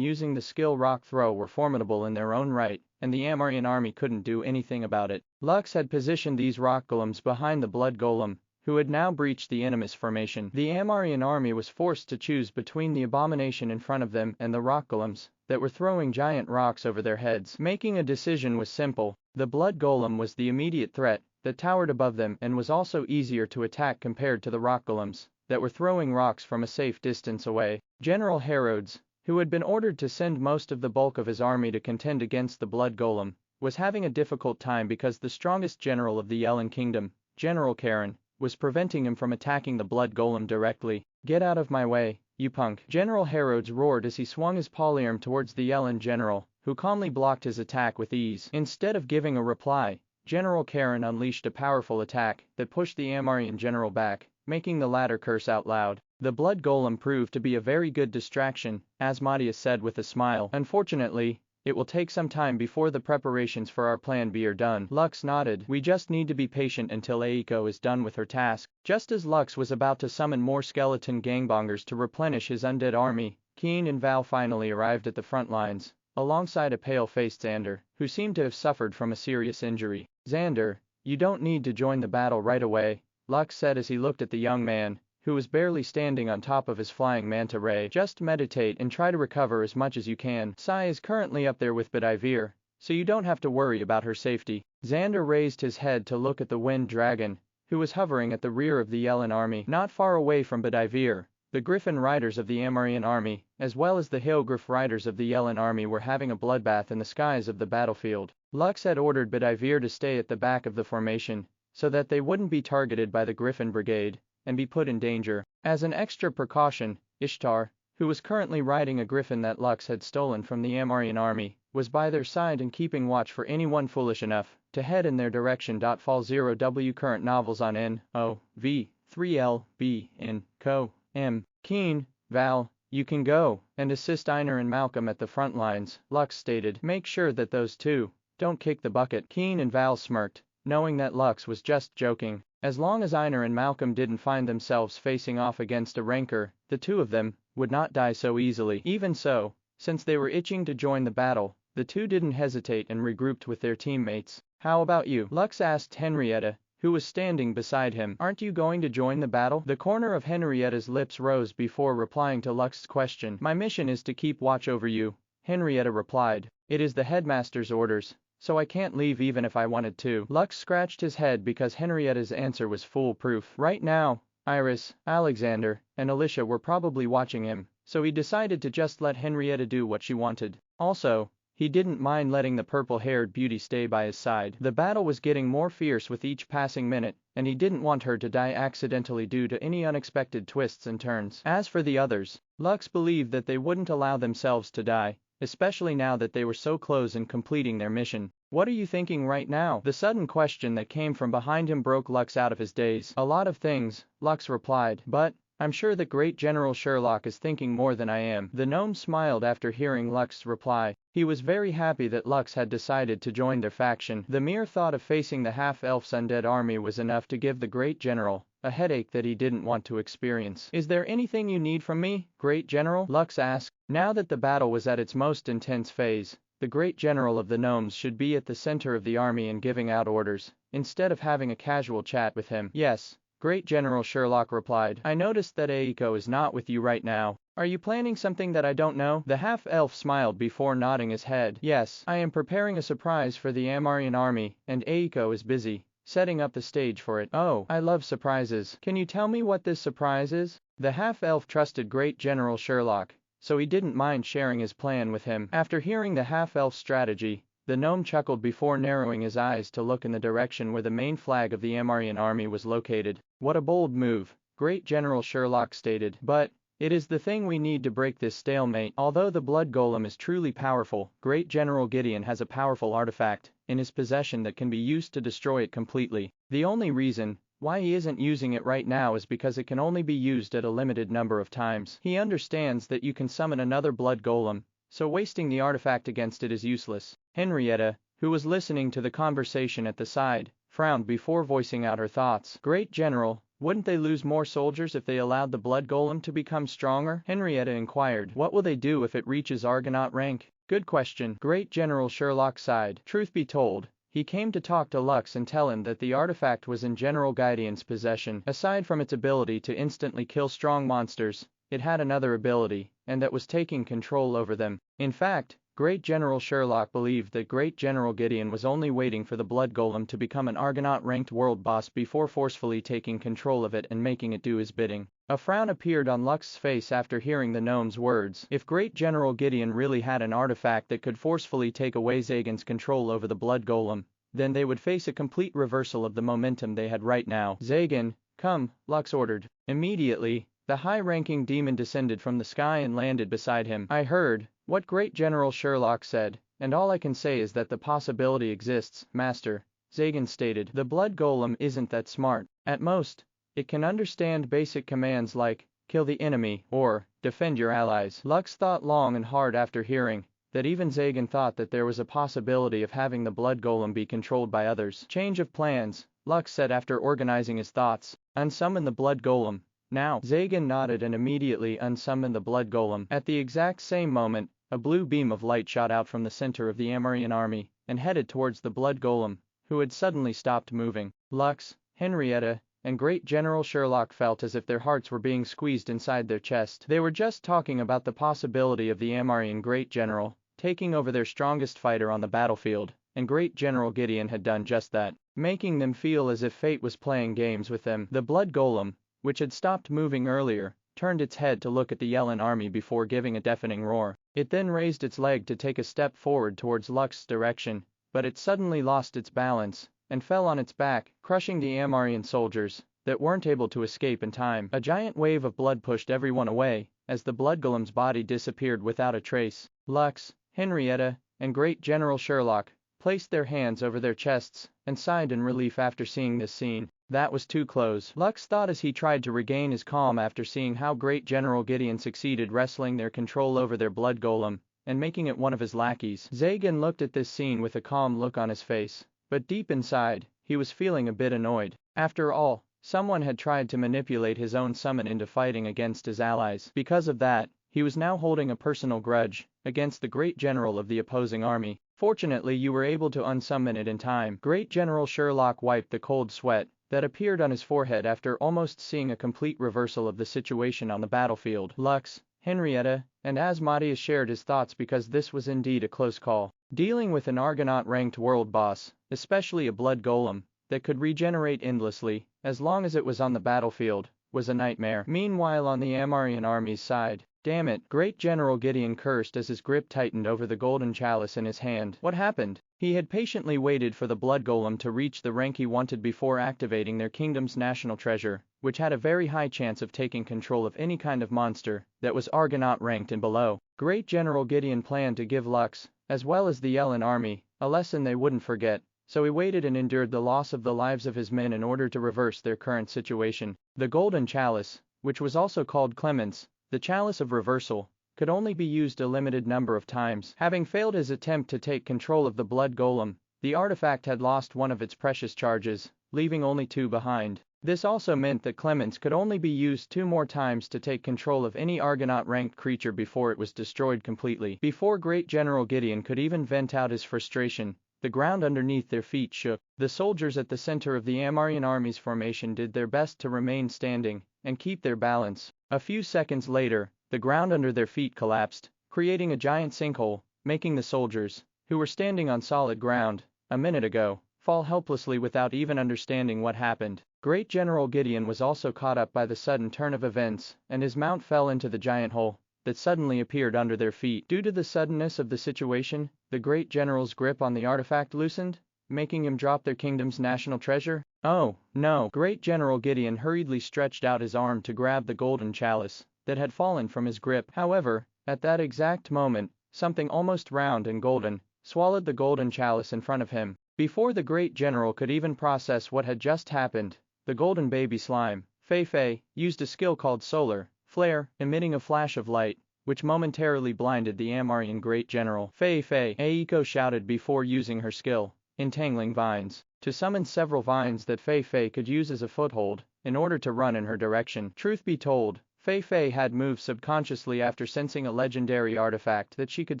using the skill rock throw were formidable in their own right, and the Amarian army couldn't do anything about it. Lux had positioned these rock golems behind the blood golem, who had now breached the enemy's formation. The Amarian army was forced to choose between the abomination in front of them and the rock golems that were throwing giant rocks over their heads. Making a decision was simple. The blood golem was the immediate threat that towered above them and was also easier to attack compared to the rock golems that were throwing rocks from a safe distance away. General Herodes, who had been ordered to send most of the bulk of his army to contend against the blood golem, was having a difficult time because the strongest general of the Yellen kingdom, General Karen, was preventing him from attacking the blood golem directly. Get out of my way, you punk. General Herodes roared as he swung his polearm towards the Yellen general, who calmly blocked his attack with ease. Instead of giving a reply, General Karen unleashed a powerful attack that pushed the Amarian general back, making the latter curse out loud. The blood golem proved to be a very good distraction, Asmodeus said with a smile. Unfortunately, it will take some time before the preparations for our plan B are done. Lux nodded. We just need to be patient until Aiko is done with her task. Just as Lux was about to summon more skeleton gangbangers to replenish his undead army, Keen and Val finally arrived at the front lines, alongside a pale-faced Xander, who seemed to have suffered from a serious injury. Xander, you don't need to join the battle right away, Lux said as he looked at the young man, who was barely standing on top of his flying manta ray. Just meditate and try to recover as much as you can. Sai is currently up there with Bedivere, so you don't have to worry about her safety. Xander raised his head to look at the wind dragon, who was hovering at the rear of the Yellen army. Not far away from Bedivere, the Griffin riders of the Amarian army, as well as the Hailgriff riders of the Yellen army, were having a bloodbath in the skies of the battlefield. Lux had ordered Bedivere to stay at the back of the formation, so that they wouldn't be targeted by the Griffin brigade and be put in danger. As an extra precaution, Ishtar, who was currently riding a griffin that Lux had stolen from the Amarian army, was by their side and keeping watch for anyone foolish enough to head in their direction. Fall 0W current novels on N.O.V. 3L.B. in Co. M. Keen, Val, you can go and assist Einar and Malcolm at the front lines, Lux stated. Make sure that those two don't kick the bucket. Keen and Val smirked, knowing that Lux was just joking. As long as Einar and Malcolm didn't find themselves facing off against a ranker, the two of them would not die so easily. Even so, since they were itching to join the battle, the two didn't hesitate and regrouped with their teammates. How about you? Lux asked Henrietta, who was standing beside him. Aren't you going to join the battle? The corner of Henrietta's lips rose before replying to Lux's question. My mission is to keep watch over you, Henrietta replied. It is the headmaster's orders, so I can't leave even if I wanted to. Lux scratched his head because Henrietta's answer was foolproof. Right now, Iris, Alexander, and Alicia were probably watching him, so he decided to just let Henrietta do what she wanted. Also, he didn't mind letting the purple-haired beauty stay by his side. The battle was getting more fierce with each passing minute, and he didn't want her to die accidentally due to any unexpected twists and turns. As for the others, Lux believed that they wouldn't allow themselves to die, especially now that they were so close in completing their mission. What are you thinking right now? The sudden question that came from behind him broke Lux out of his daze. A lot of things, Lux replied, but I'm sure that Great General Sherlock is thinking more than I am. The gnome smiled after hearing Lux's reply. He was very happy that Lux had decided to join their faction. The mere thought of facing the half-elf's undead army was enough to give the Great General a headache that he didn't want to experience. Is there anything you need from me, Great General? Lux asked. Now that the battle was at its most intense phase, the Great General of the Gnomes should be at the center of the army and giving out orders, instead of having a casual chat with him. Yes, Great General Sherlock replied. I noticed that Aiko is not with you right now. Are you planning something that I don't know? The half-elf smiled before nodding his head. Yes, I am preparing a surprise for the Amarian army, and Aiko is busy setting up the stage for it. Oh, I love surprises. Can you tell me what this surprise is? The half-elf trusted Great General Sherlock, so he didn't mind sharing his plan with him. After hearing the half-elf's strategy, the gnome chuckled before narrowing his eyes to look in the direction where the main flag of the Amarian army was located. What a bold move, Great General Sherlock stated. But it is the thing we need to break this stalemate. Although the blood golem is truly powerful, Great General Gideon has a powerful artifact in his possession that can be used to destroy it completely. The only reason why he isn't using it right now is because it can only be used at a limited number of times. He understands that you can summon another blood golem, so wasting the artifact against it is useless. Henrietta, who was listening to the conversation at the side, frowned before voicing out her thoughts. Great General, wouldn't they lose more soldiers if they allowed the blood golem to become stronger? Henrietta inquired. What will they do if it reaches Argonaut rank? Good question. Great General Sherlock sighed. Truth be told, he came to talk to Lux and tell him that the artifact was in General Gideon's possession. Aside from its ability to instantly kill strong monsters, it had another ability, and that was taking control over them. In fact, Great General Sherlock believed that Great General Gideon was only waiting for the blood golem to become an Argonaut-ranked world boss before forcefully taking control of it and making it do his bidding. A frown appeared on Lux's face after hearing the gnome's words. If Great General Gideon really had an artifact that could forcefully take away Zagan's control over the blood golem, then they would face a complete reversal of the momentum they had right now. Zagan, come, Lux ordered. Immediately, the high-ranking demon descended from the sky and landed beside him. I heard what Great General Sherlock said, and all I can say is that the possibility exists, Master, Zagan stated. The blood golem isn't that smart. At most, it can understand basic commands like, kill the enemy, or, defend your allies. Lux thought long and hard after hearing that even Zagan thought that there was a possibility of having the blood golem be controlled by others. Change of plans, Lux said after organizing his thoughts. Unsummon the blood golem. Now, Zagan nodded and immediately unsummoned the blood golem. At the exact same moment, a blue beam of light shot out from the center of the Amarian army and headed towards the blood golem, who had suddenly stopped moving. Lux, Henrietta, and Great General Sherlock felt as if their hearts were being squeezed inside their chest. They were just talking about the possibility of the Amarian Great General taking over their strongest fighter on the battlefield, and Great General Gideon had done just that, making them feel as if fate was playing games with them. The blood golem, which had stopped moving earlier, turned its head to look at the Yellen army before giving a deafening roar. It then raised its leg to take a step forward towards Lux's direction, but it suddenly lost its balance and fell on its back, crushing the Amarian soldiers that weren't able to escape in time. A giant wave of blood pushed everyone away as the blood golem's body disappeared without a trace. Lux, Henrietta, and Great General Sherlock placed their hands over their chests and sighed in relief after seeing this scene. That was too close, Lux thought as he tried to regain his calm after seeing how Great General Gideon succeeded wresting their control over their blood golem and making it one of his lackeys. Zagan looked at this scene with a calm look on his face, but deep inside, he was feeling a bit annoyed. After all, someone had tried to manipulate his own summon into fighting against his allies. Because of that, he was now holding a personal grudge against the great general of the opposing army. Fortunately, you were able to unsummon it in time. Great General Sherlock wiped the cold sweat that appeared on his forehead after almost seeing a complete reversal of the situation on the battlefield. Lux, Henrietta, and Asmodeus shared his thoughts because this was indeed a close call. Dealing with an Argonaut-ranked world boss, especially a blood golem, that could regenerate endlessly, as long as it was on the battlefield, was a nightmare. Meanwhile, on the Amarian army's side, damn it, Great General Gideon cursed as his grip tightened over the golden chalice in his hand. What happened? He had patiently waited for the blood golem to reach the rank he wanted before activating their kingdom's national treasure, which had a very high chance of taking control of any kind of monster that was Argonaut ranked and below. Great General Gideon planned to give Lux, as well as the Yellen army, a lesson they wouldn't forget, so he waited and endured the loss of the lives of his men in order to reverse their current situation. The golden chalice, which was also called Clemens, the chalice of reversal, could only be used a limited number of times. Having failed his attempt to take control of the blood golem, the artifact had lost one of its precious charges, leaving only 2 behind. This also meant that Clemens could only be used 2 more times to take control of any Argonaut-ranked creature before it was destroyed completely. Before Great General Gideon could even vent out his frustration, the ground underneath their feet shook. The soldiers at the center of the Amarian army's formation did their best to remain standing and keep their balance. A few seconds later, the ground under their feet collapsed, creating a giant sinkhole, making the soldiers, who were standing on solid ground a minute ago, fall helplessly without even understanding what happened. Great General Gideon was also caught up by the sudden turn of events, and his mount fell into the giant hole that suddenly appeared under their feet. Due to the suddenness of the situation, the great general's grip on the artifact loosened, making him drop their kingdom's national treasure. Oh, no! Great General Gideon hurriedly stretched out his arm to grab the golden chalice that had fallen from his grip. However, at that exact moment, something almost round and golden swallowed the golden chalice in front of him. Before the great general could even process what had just happened, the golden baby slime, Fei, used a skill called Solar Flare, emitting a flash of light, which momentarily blinded the Amarian great general. Fei, Aiko shouted before using her skill, Entangling Vines, to summon several vines that Fei could use as a foothold in order to run in her direction. Truth be told, Fei had moved subconsciously after sensing a legendary artifact that she could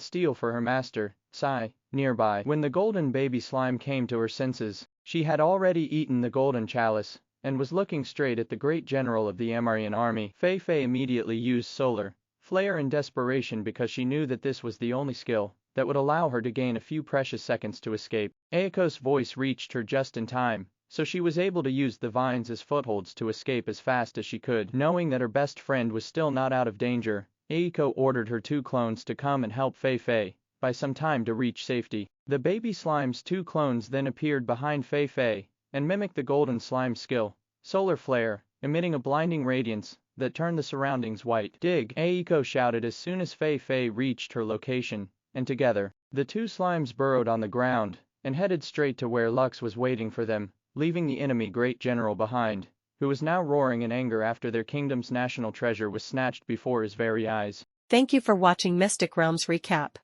steal for her master, Sai, nearby. When the golden baby slime came to her senses, she had already eaten the golden chalice and was looking straight at the great general of the Amarian army. Fei immediately used Solar Flare in desperation because she knew that this was the only skill that would allow her to gain a few precious seconds to escape. Aiko's voice reached her just in time, so she was able to use the vines as footholds to escape as fast as she could. Knowing that her best friend was still not out of danger, Aiko ordered her 2 clones to come and help Fei by some time to reach safety. The baby slime's 2 clones then appeared behind Fei and mimicked the golden slime skill, Solar Flare, emitting a blinding radiance that turned the surroundings white. Dig! Aiko shouted as soon as Fei reached her location, and together, the 2 slimes burrowed on the ground and headed straight to where Lux was waiting for them, leaving the enemy great general behind, who was now roaring in anger after their kingdom's national treasure was snatched before his very eyes.
Thank you for watching Mystic Realms Recap.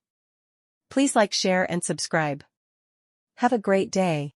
Please like, share and subscribe. Have a great day.